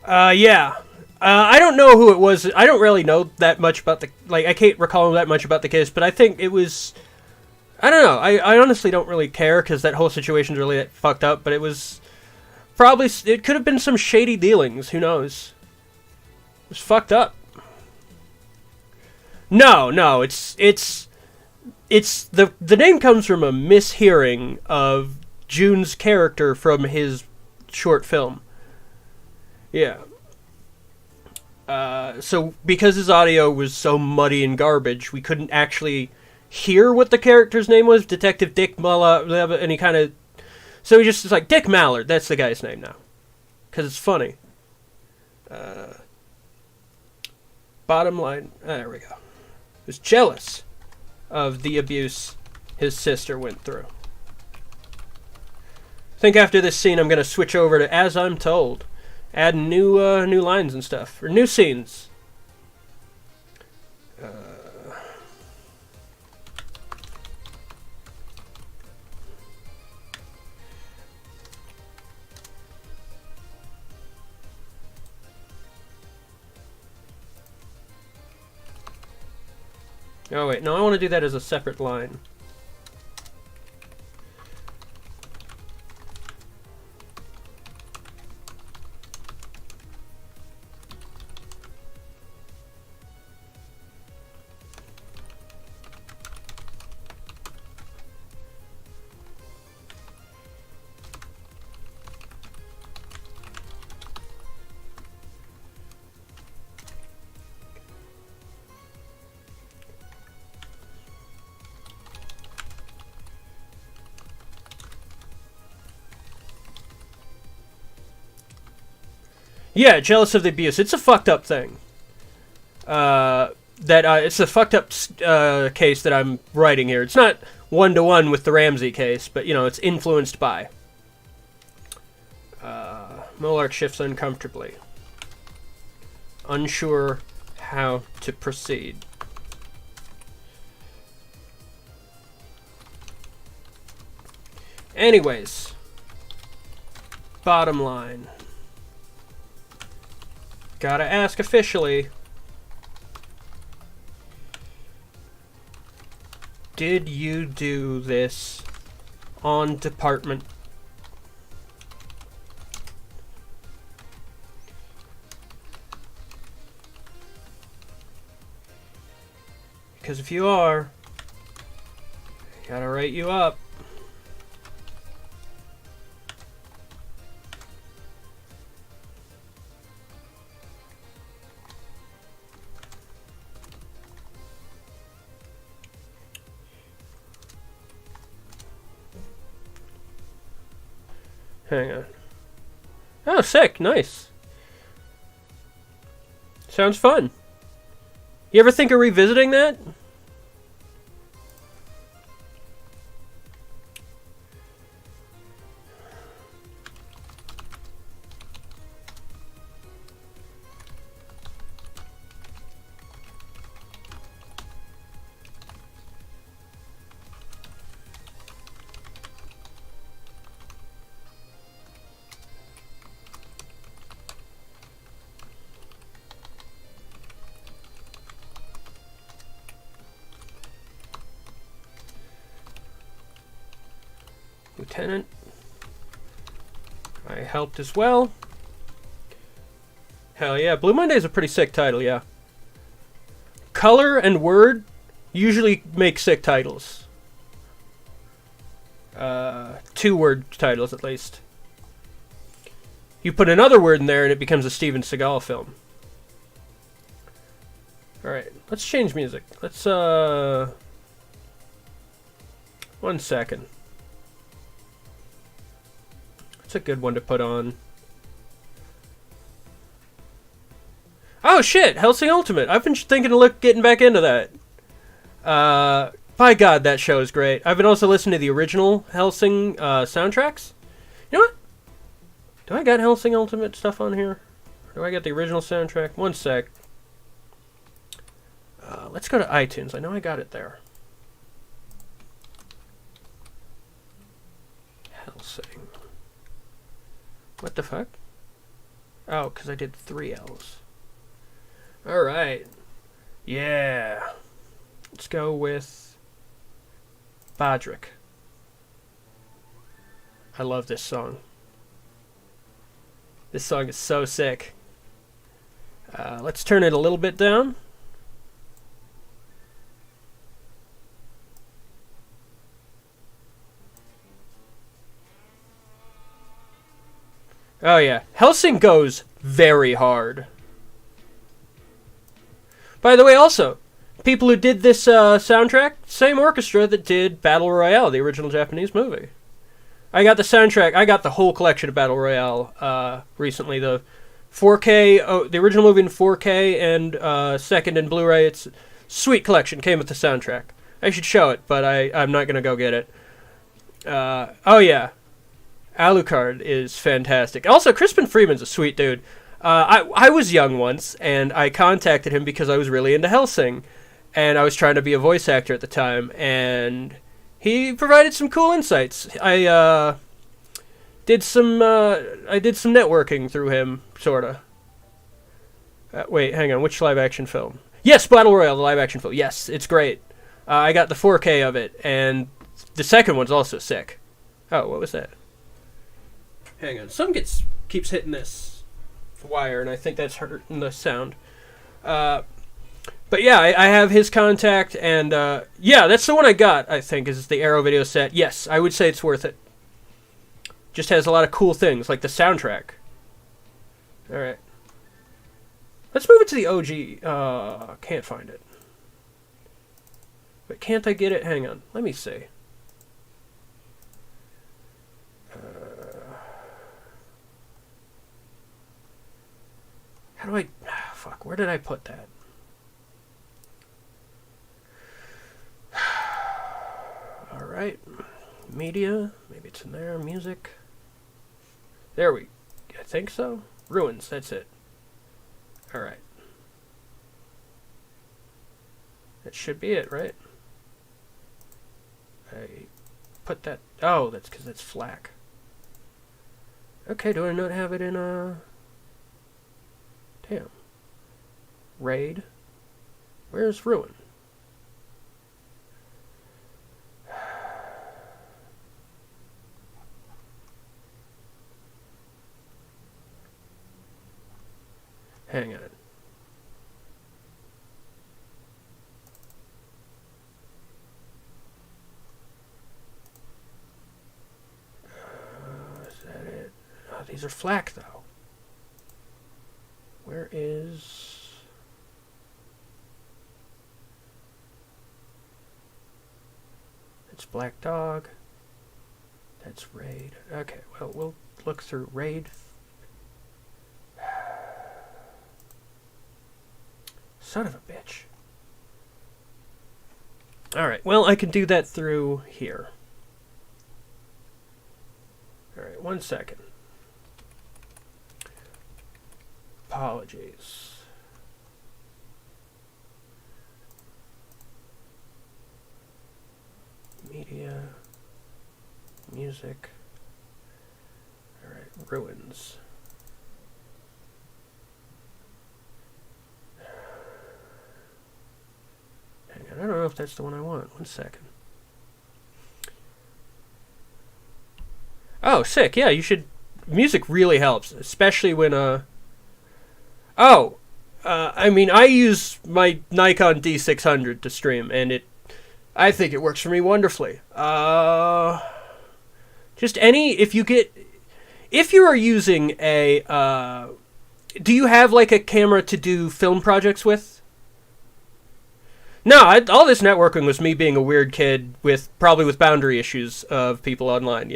Yeah. I don't know who it was. I don't really know that much about the... Like, I can't recall that much about the case, but I think it was... I don't know. I honestly don't really care, because that whole situation's really fucked up, but it was... Probably... It could have been some shady dealings. Who knows? It was fucked up. No. It's... The name comes from a mishearing of June's character from his short film. Yeah. So because his audio was so muddy and garbage, we couldn't actually hear what the character's name was. Detective Dick Mallard, and he kind of... So he just was like, Dick Mallard, that's the guy's name now. Because it's funny. Bottom line, there we go. He was jealous of the abuse his sister went through. I think after this scene I'm going to switch over to As I'm Told. Add new lines and stuff. Or new scenes. Oh wait, no, I want to do that as a separate line. Yeah, jealous of the abuse. It's a fucked up thing. It's a fucked up case that I'm writing here. It's not one-to-one with the Ramsey case, but, you know, it's influenced by. Molark shifts uncomfortably. Unsure how to proceed. Anyways. Bottom line. Gotta ask officially. Did you do this on department? Because if you are, I gotta write you up. Hang on. Oh, sick. Nice. Sounds fun. You ever think of revisiting that? Lieutenant, I helped as well. Hell yeah. Blue Monday's a pretty sick title, yeah. Color and word usually make sick titles. 2-word titles, at least. You put another word in there and it becomes a Steven Seagal film. Alright, let's change music. Let's, 1 second. That's a good one to put on. Oh shit, Hellsing Ultimate. I've been thinking of getting back into that. By God, that show is great. I've been also listening to the original Hellsing soundtracks. You know what? Do I got Hellsing Ultimate stuff on here? Or do I got the original soundtrack? 1 sec. Let's go to iTunes. I know I got it there. Hellsing. What the fuck? Oh, because I did 3 L's. Alright. Yeah. Let's go with Bodrick. I love this song. This song is so sick. Let's turn it a little bit down. Oh yeah, Hellsing goes very hard. By the way, also, people who did this soundtrack, same orchestra that did Battle Royale, the original Japanese movie. I got the soundtrack, I got the whole collection of Battle Royale recently. The 4K, the original movie in 4K and second in Blu-ray. It's a sweet collection, came with the soundtrack. I should show it, but I'm not going to go get it. Oh yeah, Alucard is fantastic. Also, Crispin Freeman's a sweet dude. I was young once, and I contacted him because I was really into Hellsing, and I was trying to be a voice actor at the time, and he provided some cool insights. I did some networking through him, sorta. Wait, hang on, which live-action film? Yes, Battle Royale, the live-action film. Yes, it's great. I got the 4K of it, and the second one's also sick. Oh, what was that? Hang on, some keeps hitting this wire, and I think that's hurting the sound. But yeah, I have his contact, and yeah, that's the one I got, I think, is the Arrow video set. Yes, I would say it's worth it. Just has a lot of cool things, like the soundtrack. Alright. Let's move it to the OG. Can't find it. But can't I get it? Hang on, let me see. How do I... fuck, where did I put that? Alright. Media. Maybe it's in there. Music. There we... I think so. Ruins, that's it. Alright. That should be it, right? I put that... Oh, that's because that's FLAC. Okay, do I not have it in a... Damn. Raid. Where's Ruin? Hang on. Is that it? Oh, these are FLAC, though. Where is... It's Black Dog. That's Raid. Okay, well, we'll look through Raid. Son of a bitch. Alright, well, I can do that through here. Alright, 1 second. Apologies. Media. Music. Alright, Ruins. Hang on, I don't know if that's the one I want. 1 second. Oh, sick. Yeah, you should... Music really helps, especially when, Oh, I mean, I use my Nikon D600 to stream, and I think it works for me wonderfully. If you are using do you have like a camera to do film projects with? No, all this networking was me being a weird kid probably with boundary issues of people online,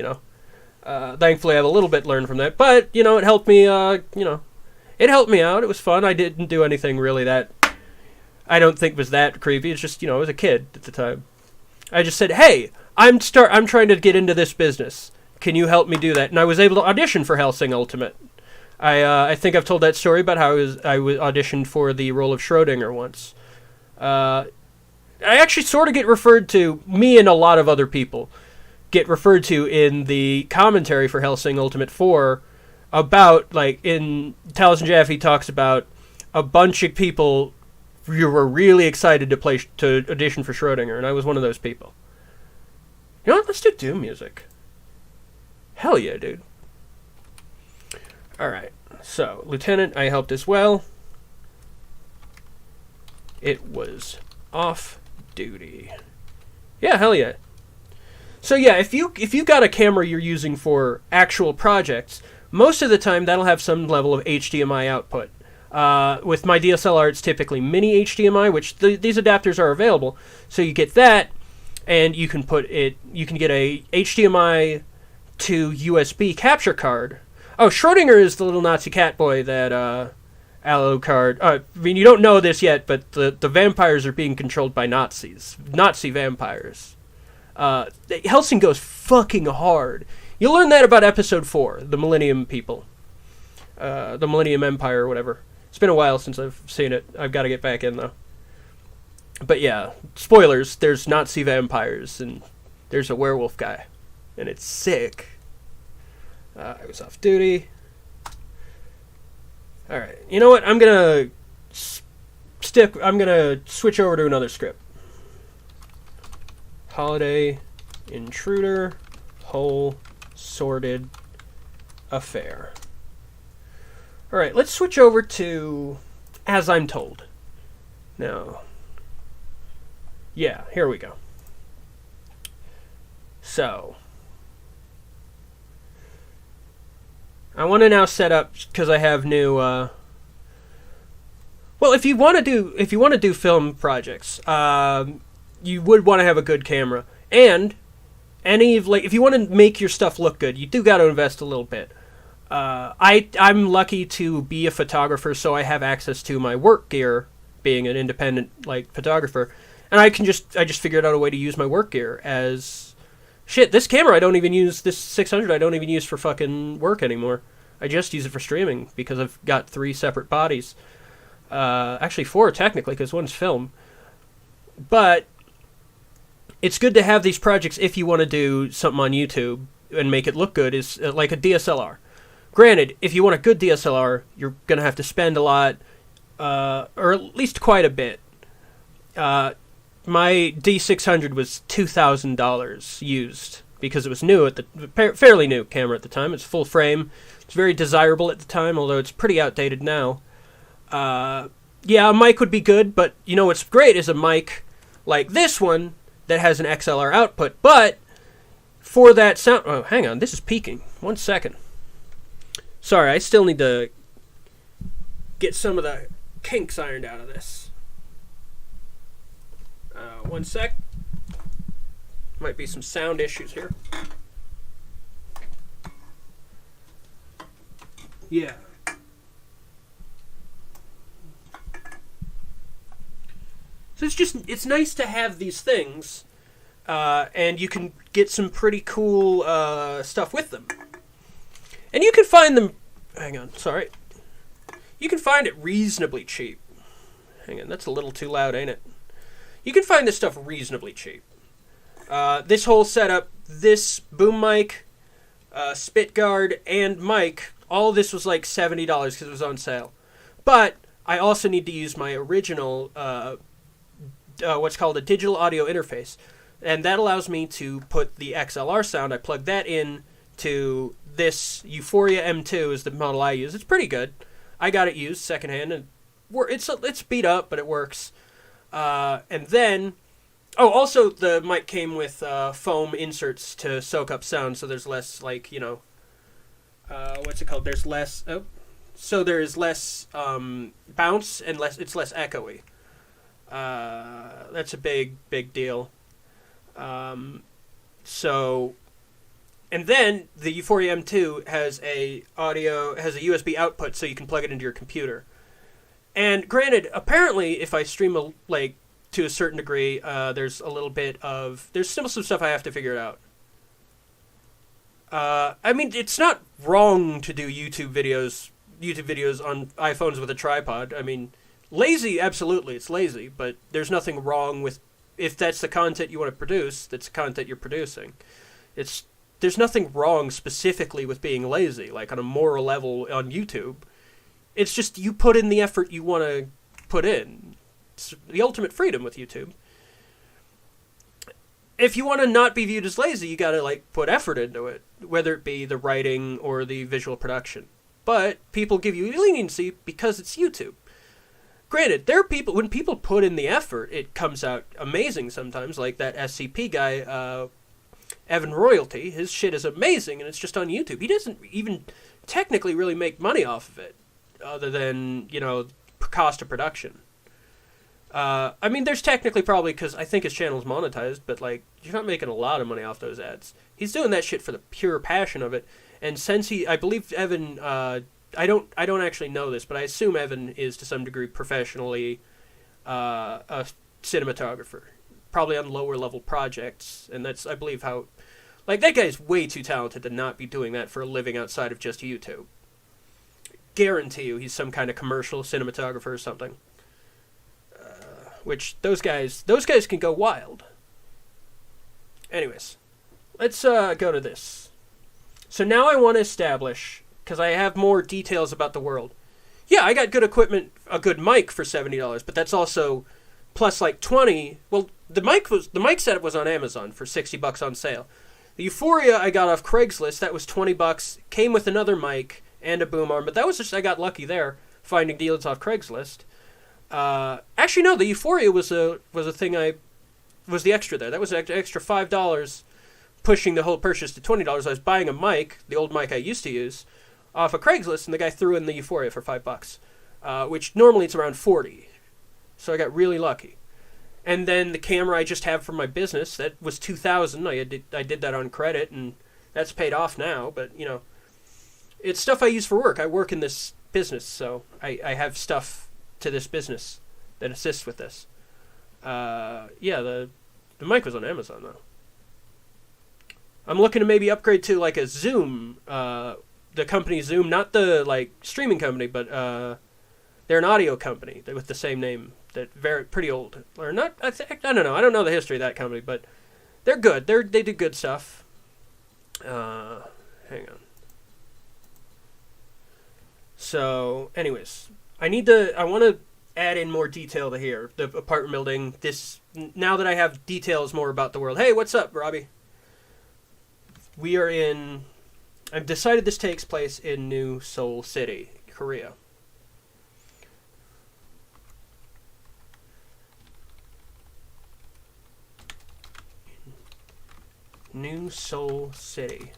Thankfully I have a little bit learned from that, but, it helped me, it helped me out. It was fun. I didn't do anything really that I don't think was that creepy. It's just, I was a kid at the time. I just said, hey, I'm trying to get into this business. Can you help me do that? And I was able to audition for Hellsing Ultimate. I think I've told that story about how I was auditioned for the role of Schrodinger once. I actually sort of get referred to, me and a lot of other people, get referred to in the commentary for Hellsing Ultimate 4 about, like, in Taliesin Jaffe talks about a bunch of people who were really excited to audition for Schrodinger, and I was one of those people. You know what? Let's do Doom music. Hell yeah, dude. Alright, so, Lieutenant, I helped as well. It was off duty. Yeah, hell yeah. So yeah, if you've got a camera you're using for actual projects, most of the time that'll have some level of HDMI output. With my DSLR, it's typically mini HDMI, which these adapters are available. So you get that, and you can get a HDMI to USB capture card. Oh, Schrodinger is the little Nazi cat boy that Alucard. I mean, you don't know this yet, but the vampires are being controlled by Nazis. Nazi vampires. Hellsing goes fucking hard. You'll learn that about episode 4, the Millennium People. The Millennium Empire or whatever. It's been a while since I've seen it. I've got to get back in, though. But yeah, spoilers, there's Nazi vampires, and there's a werewolf guy. And it's sick. I was off duty. Alright, you know what? I'm gonna switch over to another script. Holiday Intruder Whole Sordid Affair. Alright, let's switch over to As I'm Told. Now, yeah, here we go. So, I want to now set up, because I have new, well, if you want to do film projects, you would want to have a good camera, and if you want to make your stuff look good, you do got to invest a little bit. I'm lucky to be a photographer, so I have access to my work gear, being an independent photographer, and I just figured out a way to use my work gear as shit. This camera I don't even use. This 600 I don't even use for fucking work anymore. I just use it for streaming because I've got 3 separate bodies. Actually 4 technically, because one's film. But it's good to have these projects if you want to do something on YouTube and make it look good, is like a DSLR. Granted, if you want a good DSLR, you're going to have to spend a lot, or at least quite a bit. My D600 was $2,000 used because it was new fairly new camera at the time. It's full frame. It's very desirable at the time, although it's pretty outdated now. Yeah, a mic would be good, but you know what's great is a mic like this one that has an XLR output. But for that sound... Oh, hang on. This is peaking. 1 second. Sorry, I still need to get some of the kinks ironed out of this. 1 sec. Might be some sound issues here. Yeah. So it's nice to have these things, and you can get some pretty cool stuff with them. And you can find them... Hang on, sorry. You can find it reasonably cheap. Hang on, that's a little too loud, ain't it? You can find this stuff reasonably cheap. This whole setup, this boom mic, spit guard, and mic, all this was like $70 because it was on sale. But I also need to use my original, what's called a digital audio interface. And that allows me to put the XLR sound. I plug that in to this Euphoria M2 is the model I use. It's pretty good. I got it used secondhand, and it's beat up, but it works. And then, also the mic came with foam inserts to soak up sound, so there's less like what's it called? There's less. So there is less bounce and it's less echoey. That's a big deal. So, and then the Euphoria M2 has a USB output, so you can plug it into your computer. And granted, apparently, if I stream to a certain degree, there's still some stuff I have to figure out. I mean, it's not wrong to do YouTube videos on iPhones with a tripod. I mean, lazy, absolutely, it's lazy, but there's nothing wrong with, if that's the content you want to produce, that's the content you're producing. There's nothing wrong specifically with being lazy, like on a moral level on YouTube. It's just you put in the effort you want to put in. It's the ultimate freedom with YouTube. If you want to not be viewed as lazy, you gotta put effort into it, whether it be the writing or the visual production. But people give you leniency because it's YouTube. Granted, there are people, when people put in the effort, it comes out amazing sometimes, like that SCP guy, Evan Royalty. His shit is amazing, and it's just on YouTube. He doesn't even technically really make money off of it, other than, cost of production. I mean, there's technically probably, because I think his channel's monetized, but, you're not making a lot of money off those ads. He's doing that shit for the pure passion of it, and since I believe Evan, I don't actually know this, but I assume Evan is to some degree professionally a cinematographer, probably on lower level projects, and that's, I believe, how, that guy's way too talented to not be doing that for a living outside of just YouTube. Guarantee you he's some kind of commercial cinematographer or something. Which those guys can go wild. Anyways, let's go to this. So now I want to establish, because I have more details about the world. Yeah, I got good equipment, a good mic for $70, but that's also plus $20. Well, the mic setup was on Amazon for $60 on sale. The Euphoria I got off Craigslist, that was $20. Came with another mic and a boom arm, but that was just, I got lucky there finding deals off Craigslist. Actually, no, the Euphoria was a thing was the extra there. That was an extra $5, pushing the whole purchase to $20. I was buying a mic, the old mic I used to use, off of Craigslist, and the guy threw in the Euphoria for $5, which normally it's around $40. So I got really lucky. And then the camera I just have for my business, that was $2,000. I did that on credit, and that's paid off now, but, it's stuff I use for work. I work in this business, so I have stuff to this business that assists with this. The mic was on Amazon though. I'm looking to maybe upgrade to a Zoom, the company Zoom, not the streaming company, but they're an audio company with the same name, that pretty old, or not. I don't know. I don't know the history of that company, but they're good. They do good stuff. Hang on. So, anyways. I want to add in more detail to here. The apartment building, now that I have details more about the world. Hey, what's up, Robbie? I've decided this takes place in New Seoul City, Korea. New Seoul City.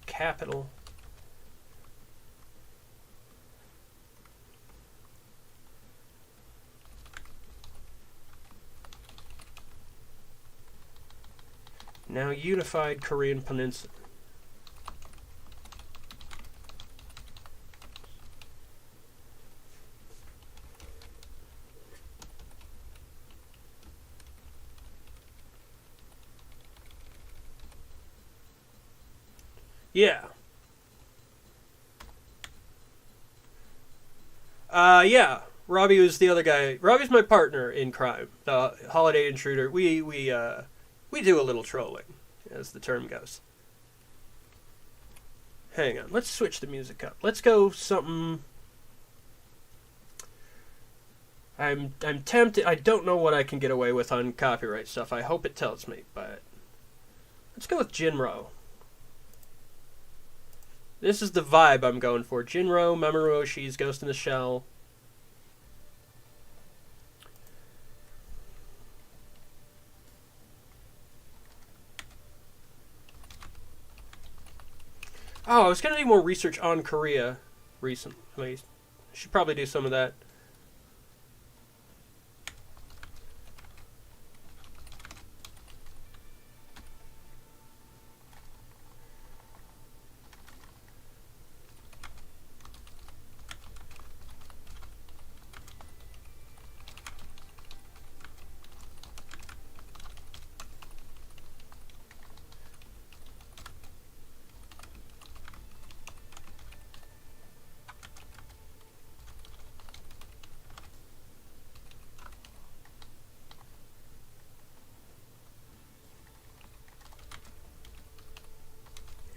Capital. Now unified Korean Peninsula. Yeah. Yeah. Robbie was the other guy. Robbie's my partner in crime. The Holiday Intruder. We do a little trolling, as the term goes. Hang on. Let's switch the music up. Let's go something. I'm tempted. I don't know what I can get away with on copyright stuff. I hope it tells me, but let's go with Jinro. This is the vibe I'm going for. Jinro, Mamoru Oshii's Ghost in the Shell. Oh, I was going to do more research on Korea recently. Should probably do some of that.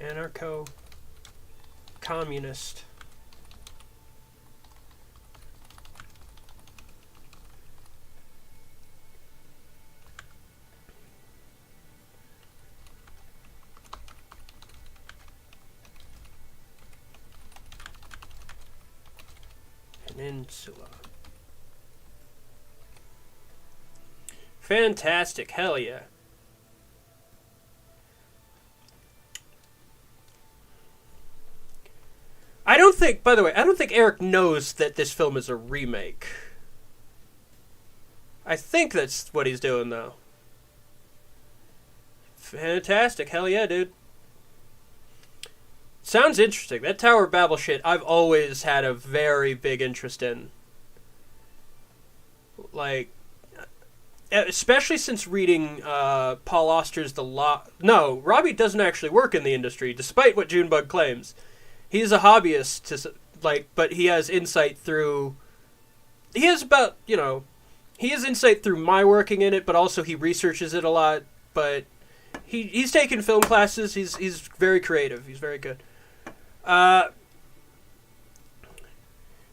Anarcho-communist. Peninsula. Fantastic. Hell yeah. I don't think, by the way, I don't think Eric knows that this film is a remake. I think that's what he's doing, though. Fantastic. Hell yeah, dude. Sounds interesting. That Tower of Babel shit, I've always had a very big interest in. Like, especially since reading Paul Auster's The Law. No, Robbie doesn't actually work in the industry, despite what Junebug claims. He's a hobbyist, but he has insight through... He has insight through my working in it, but also he researches it a lot. But he's taken film classes. He's very creative. He's very good. Yeah,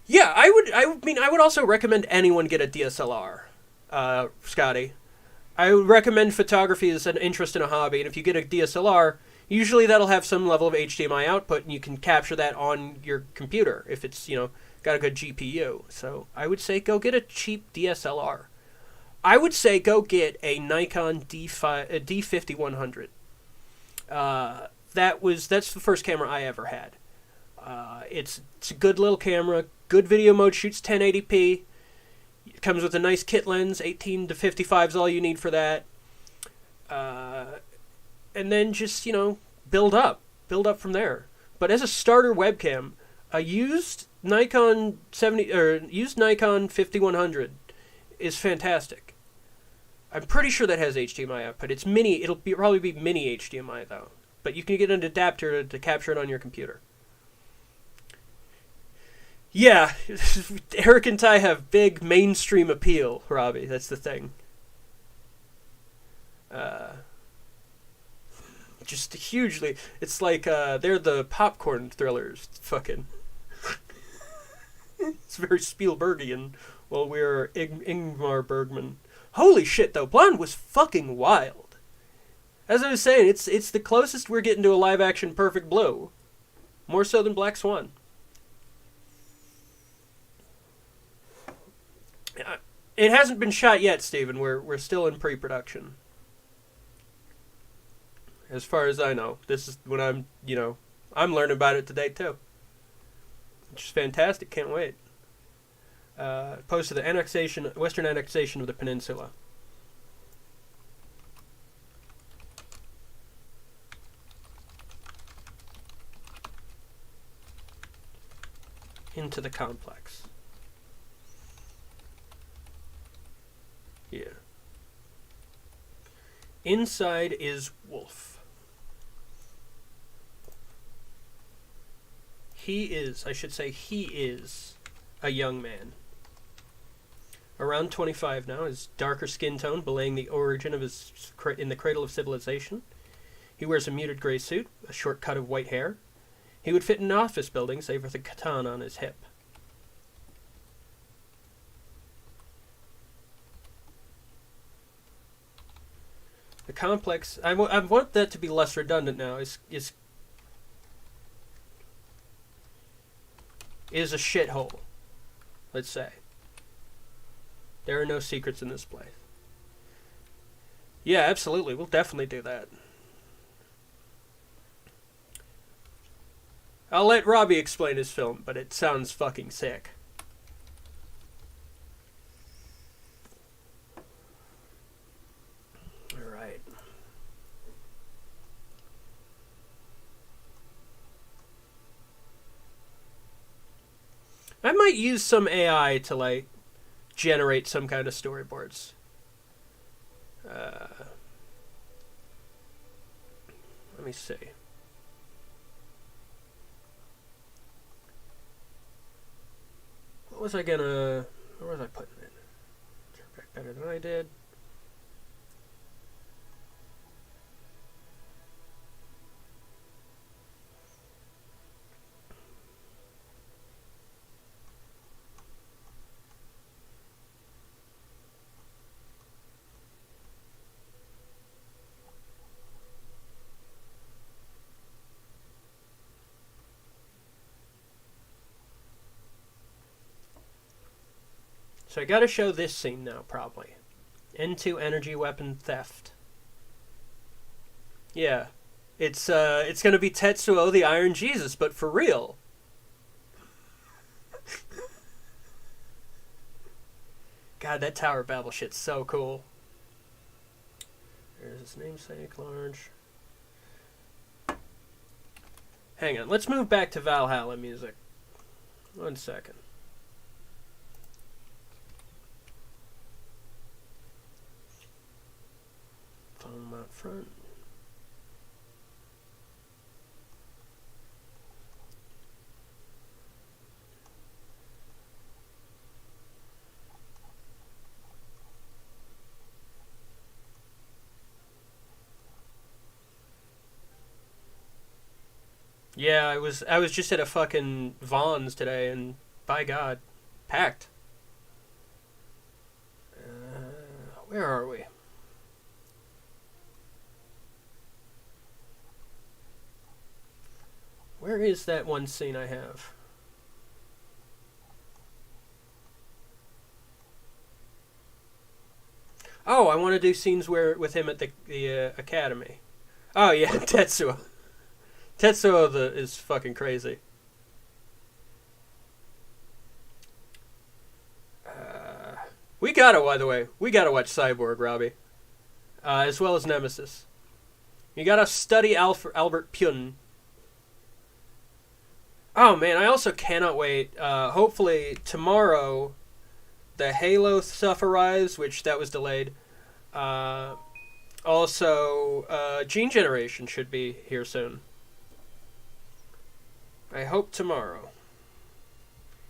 I would also recommend anyone get a DSLR, Scotty. I would recommend photography as an interest in a hobby, and if you get a DSLR, usually that'll have some level of HDMI output, and you can capture that on your computer if it's, got a good GPU. So I would say go get a cheap DSLR. I would say go get a Nikon D5100. That's the first camera I ever had. It's a good little camera. Good video mode, shoots 1080p. It comes with a nice kit lens. 18 to 55 is all you need for that. And then just, build up from there. But as a starter webcam, a used Nikon 5100 is fantastic. I'm pretty sure that has HDMI output. It's mini. Probably be mini HDMI though. But you can get an adapter to capture it on your computer. Yeah, Eric and Ty have big mainstream appeal, Robbie. That's the thing. Just hugely. It's like they're the popcorn thrillers. Fucking. It's very Spielbergian. Well, we're Ingmar Bergman. Holy shit, though. Blonde was fucking wild. As I was saying, it's the closest we're getting to a live-action Perfect Blue. More so than Black Swan. It hasn't been shot yet, Steven. We're still in pre-production. As far as I know. This is when I'm learning about it today, too. Which is fantastic. Can't wait. Opposed to the Western annexation of the peninsula. Into the complex. Yeah. Inside is Wolf. He is a young man. Around 25 now, his darker skin tone belaying the origin of his in the cradle of civilization. He wears a muted gray suit, a short cut of white hair. He would fit in an office building, save with a katana on his hip. The complex, I want that to be less redundant now, is is a shithole, let's say. There are no secrets in this place. Yeah, absolutely. We'll definitely do that. I'll let Robbie explain his film, but it sounds fucking sick. Alright. I might use some AI to, like, generate some kind of storyboards. Let me see. What was I gonna... Where was I putting it? Turn back better than I did. So I gotta show this scene now, probably. Into energy weapon theft. Yeah. It's gonna be Tetsuo the Iron Jesus, but for real. God, that Tower Babel shit's so cool. There's his namesake, large. Hang on, let's move back to Valhalla music. 1 second. Foam out front. Yeah, I was just at a fucking Vaughn's today, and by God, packed. Where are we? Where is that one scene I have? Oh, I want to do scenes with him at the academy. Oh yeah, Tetsuo. Tetsuo is fucking crazy. By the way, we gotta watch Cyborg, Robbie. As well as Nemesis. You gotta study Albert Pyun. Oh man, I also cannot wait. Hopefully tomorrow, the Halo stuff arrives, which that was delayed. Also, Gene Generation should be here soon. I hope tomorrow.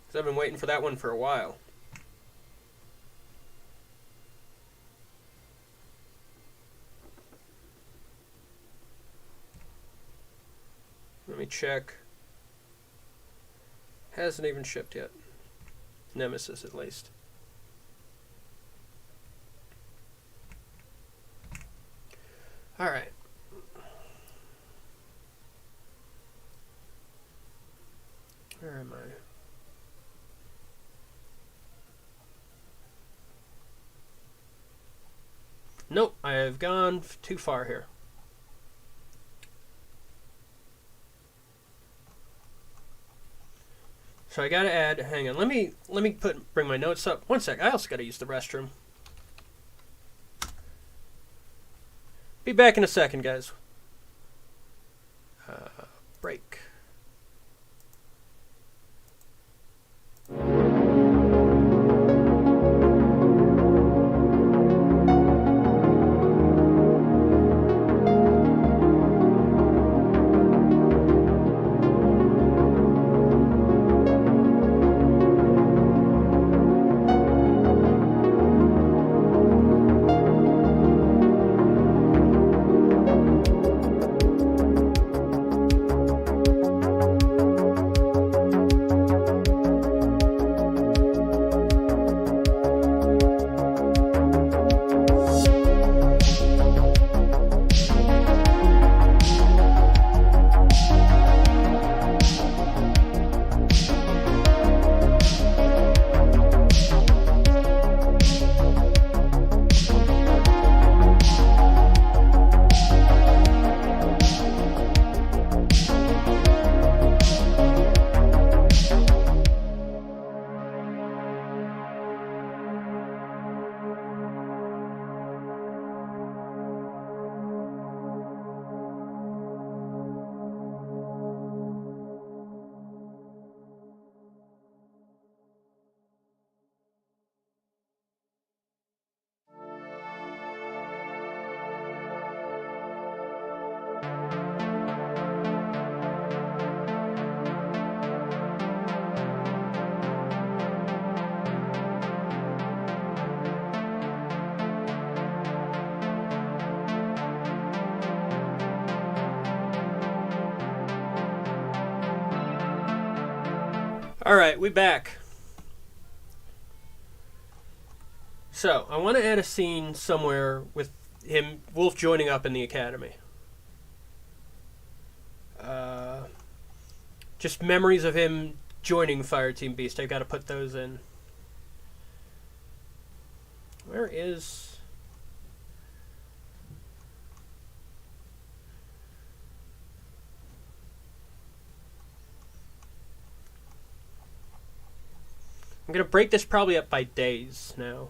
Because I've been waiting for that one for a while. Let me check. Hasn't even shipped yet. Nemesis, at least. Alright. Where am I? Nope, I have gone too far here. So I gotta add. Hang on. Let me bring my notes up. 1 sec. I also gotta use the restroom. Be back in a second, guys. Break. Alright, we back. So, I want to add a scene somewhere with him, Wolf joining up in the academy. Just memories of him joining Fireteam Beast. I've got to put those in. Where is... I'm going to break this probably up by days now.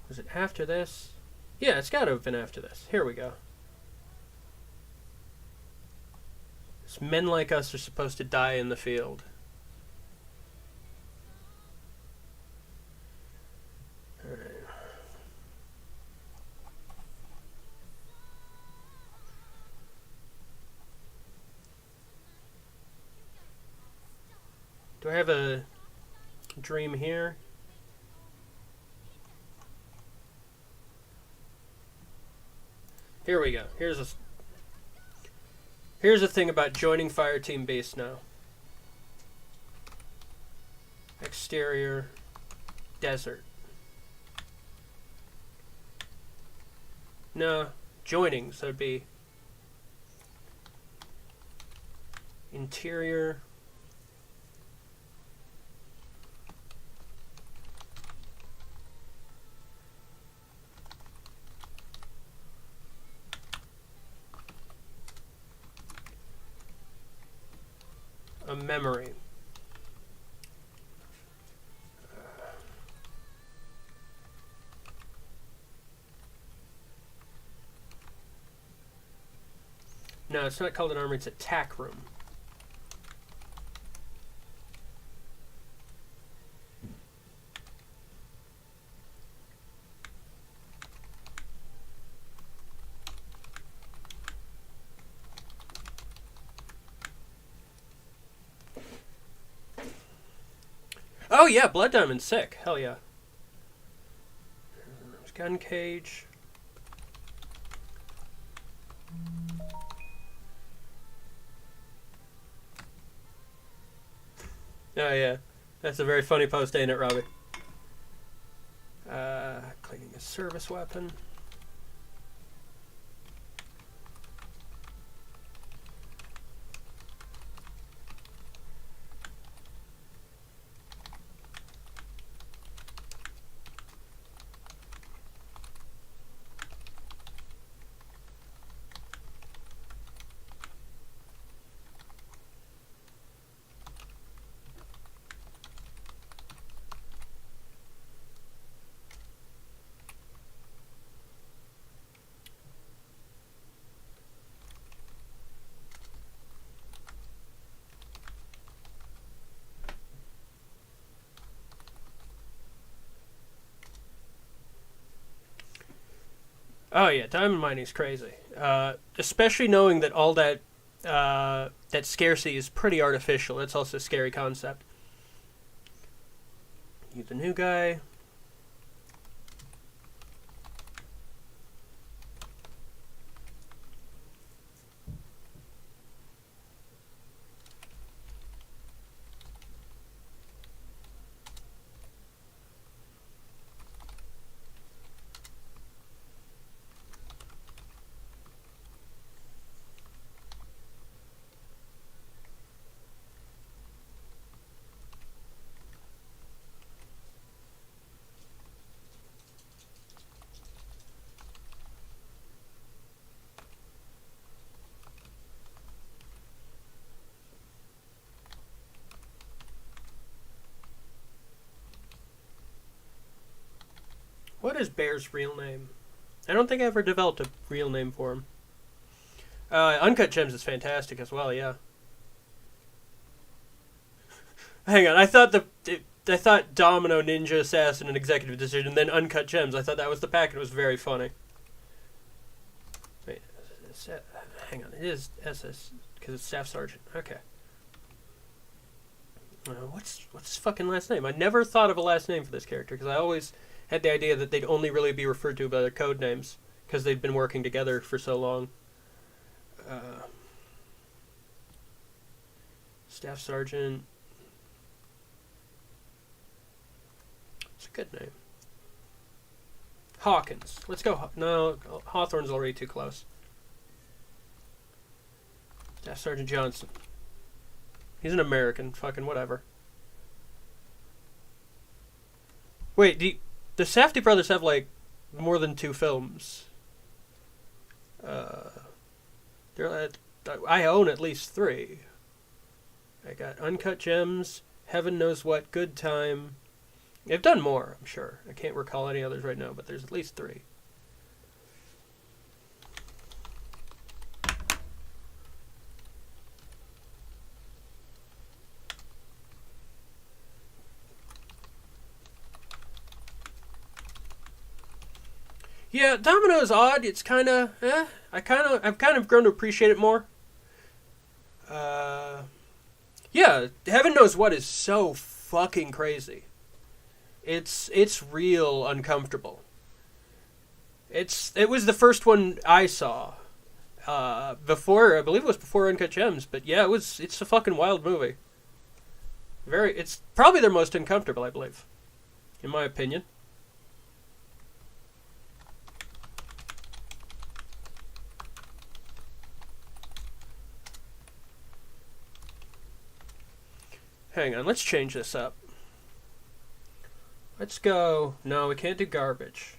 Was it after this? Yeah, it's got to have been after this. Here we go. It's men like us are supposed to die in the field. Alright. Do I have a dream here? Here we go. Here's a thing about joining Fireteam Beast now. Exterior, desert. No, joining, so it'd be interior. A memory. No, it's not called an armory, it's a tack room. Oh yeah, Blood Diamond's sick. Hell yeah. There's gun cage. Oh yeah, that's a very funny post, ain't it, Robbie? Cleaning a service weapon. Oh yeah, diamond mining's crazy. Especially knowing that all that that scarcity is pretty artificial. It's also a scary concept. You the new guy. What is Bear's real name? I don't think I ever developed a real name for him. Uncut Gems is fantastic as well, yeah. Hang on, I thought Domino, Ninja Assassin, and Executive Decision, then Uncut Gems. I thought that was the pack, and it was very funny. Wait, hang on, it is SS, because it's Staff Sergeant. Okay. What's his fucking last name? I never thought of a last name for this character, because I always had the idea that they'd only really be referred to by their code names because they'd been working together for so long. Staff Sergeant. It's a good name. Hawkins. Let's go. No, Hawthorne's already too close. Staff Sergeant Johnson. He's an American. Fucking whatever. Wait, the Safdie brothers have, like, more than 2 films. I own at least 3. I got Uncut Gems, Heaven Knows What, Good Time. They've done more, I'm sure. I can't recall any others right now, but there's at least 3. Yeah, Domino is odd. It's kind of, I've kind of grown to appreciate it more. Yeah, Heaven Knows What is so fucking crazy. It's real uncomfortable. It was the first one I saw. Before, I believe it was before Uncut Gems, but yeah, it's a fucking wild movie. It's probably their most uncomfortable, I believe, in my opinion. Hang on, let's change this up. Let's go... No, we can't do garbage.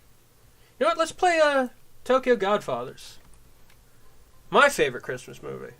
You know what, let's play Tokyo Godfathers. My favorite Christmas movie.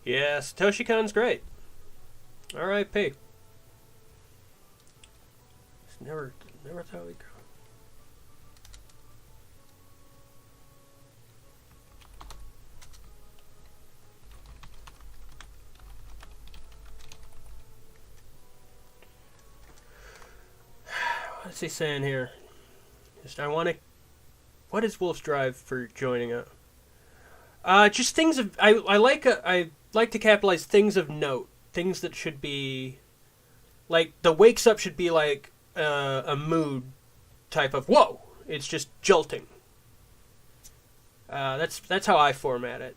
Yeah, Satoshi Kon's great. R.I.P. Never thought we'd go. What's he saying here? What is Wolf's drive for joining up? Just things of I like to capitalize things of note, things that should be like the wakes up should be like a mood type of whoa. It's just jolting. That's how I format it.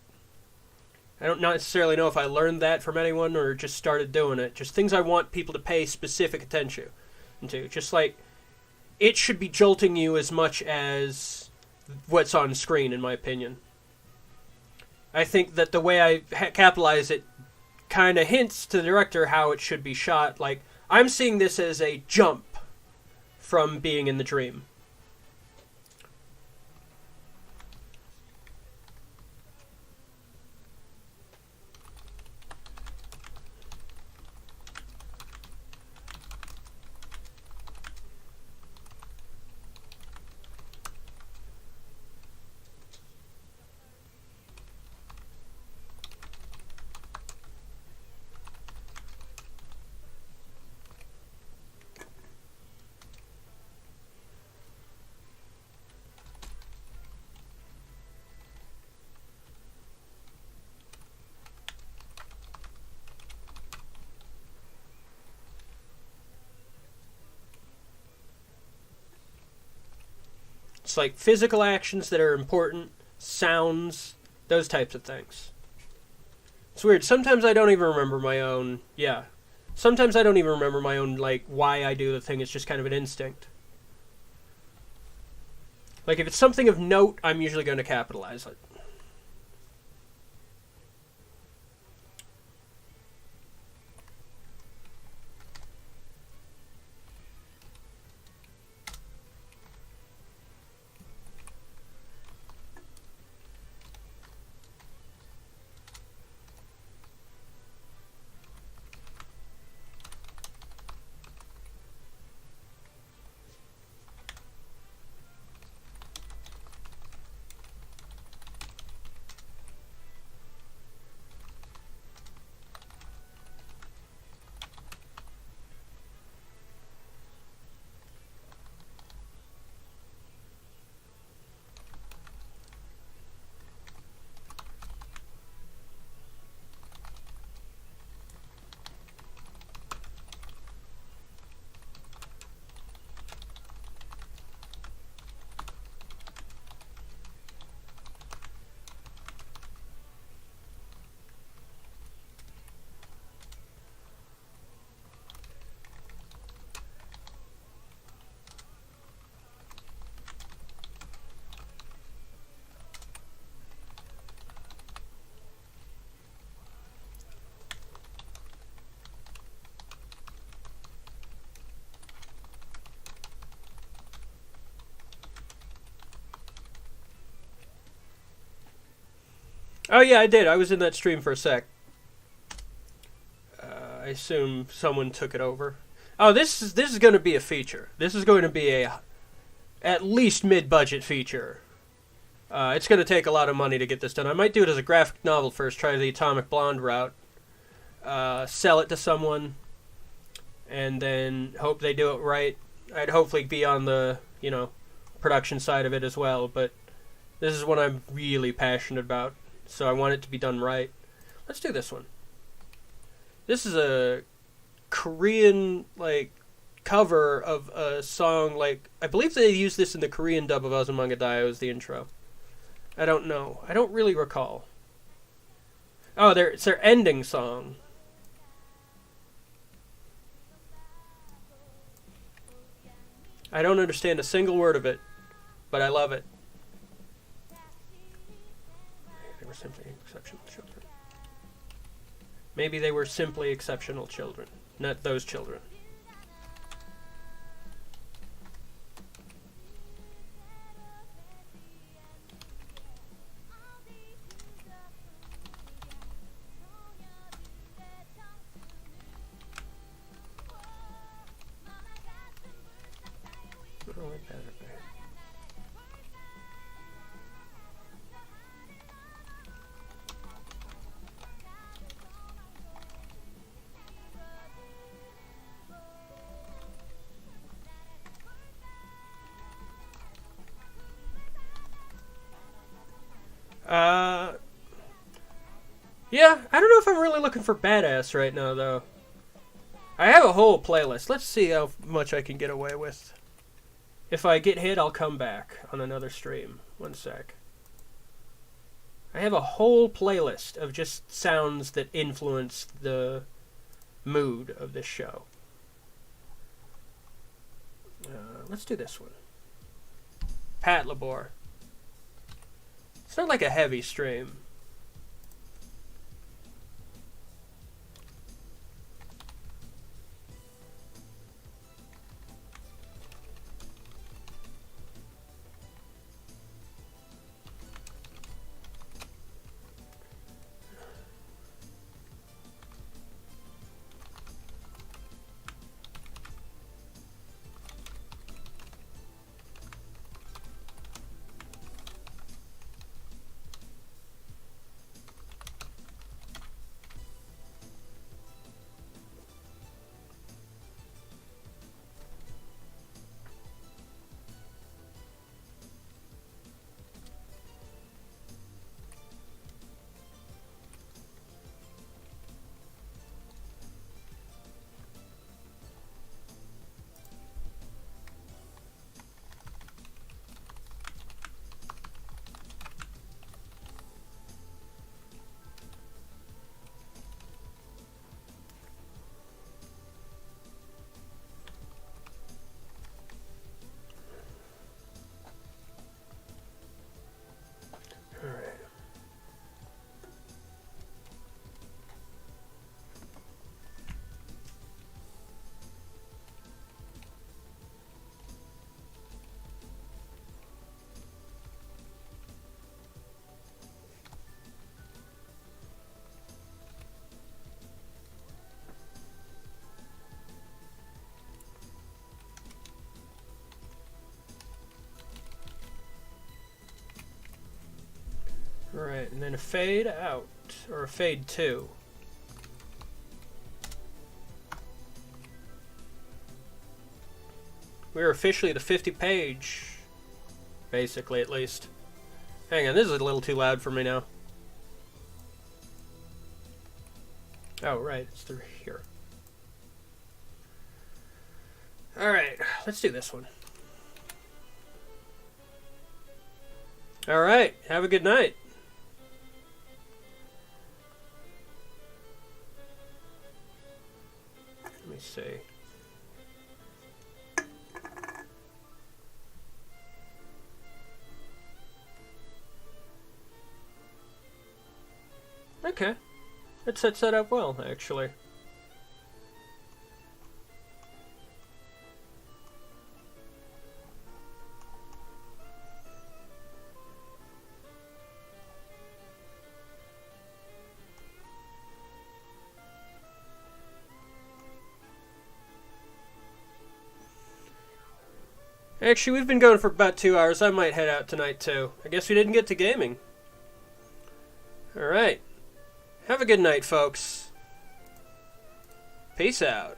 I don't necessarily know if I learned that from anyone or just started doing it. Just things I want people to pay specific attention to. Just like it should be jolting you as much as what's on screen, in my opinion. I think that the way I capitalize it kind of hints to the director how it should be shot. Like, I'm seeing this as a jump from being in the dream. like physical actions that are important, sounds, those types of things. It's weird. Sometimes I don't even remember my own, sometimes I don't even remember my own, like, why I do the thing. It's just kind of an instinct. Like, if it's something of note, I'm usually going to capitalize it. Oh yeah, I did. I was in that stream for a sec. I assume someone took it over. Oh, this is going to be a feature. This is going to be a at least mid-budget feature. It's going to take a lot of money to get this done. I might do it as a graphic novel first. Try the Atomic Blonde route. Sell it to someone, and then hope they do it right. I'd hopefully be on the production side of it as well. But this is what I'm really passionate about. So I want it to be done right. Let's do this one. This is a Korean, cover of a song, I believe they used this in the Korean dub of Azumanga Daioh as the intro. I don't know. I don't really recall. Oh, it's their ending song. I don't understand a single word of it, but I love it. They were simply exceptional children. Maybe they were simply exceptional children, not those children. Yeah, I don't know if I'm really looking for badass right now, though. I have a whole playlist. Let's see how much I can get away with. If I get hit, I'll come back on another stream. One sec. I have a whole playlist of just sounds that influence the mood of this show. Let's do this one. Pat Labor. It's not like a heavy stream. Alright, and then a fade out, or a fade 2. We're officially the 50 page, basically at least. Hang on, this is a little too loud for me now. Oh, right, it's through here. Alright, let's do this one. Alright, have a good night. Let me see. Okay. It sets that up well, actually. Actually, we've been going for about 2 hours. I might head out tonight, too. I guess we didn't get to gaming. Alright. Have a good night, folks. Peace out.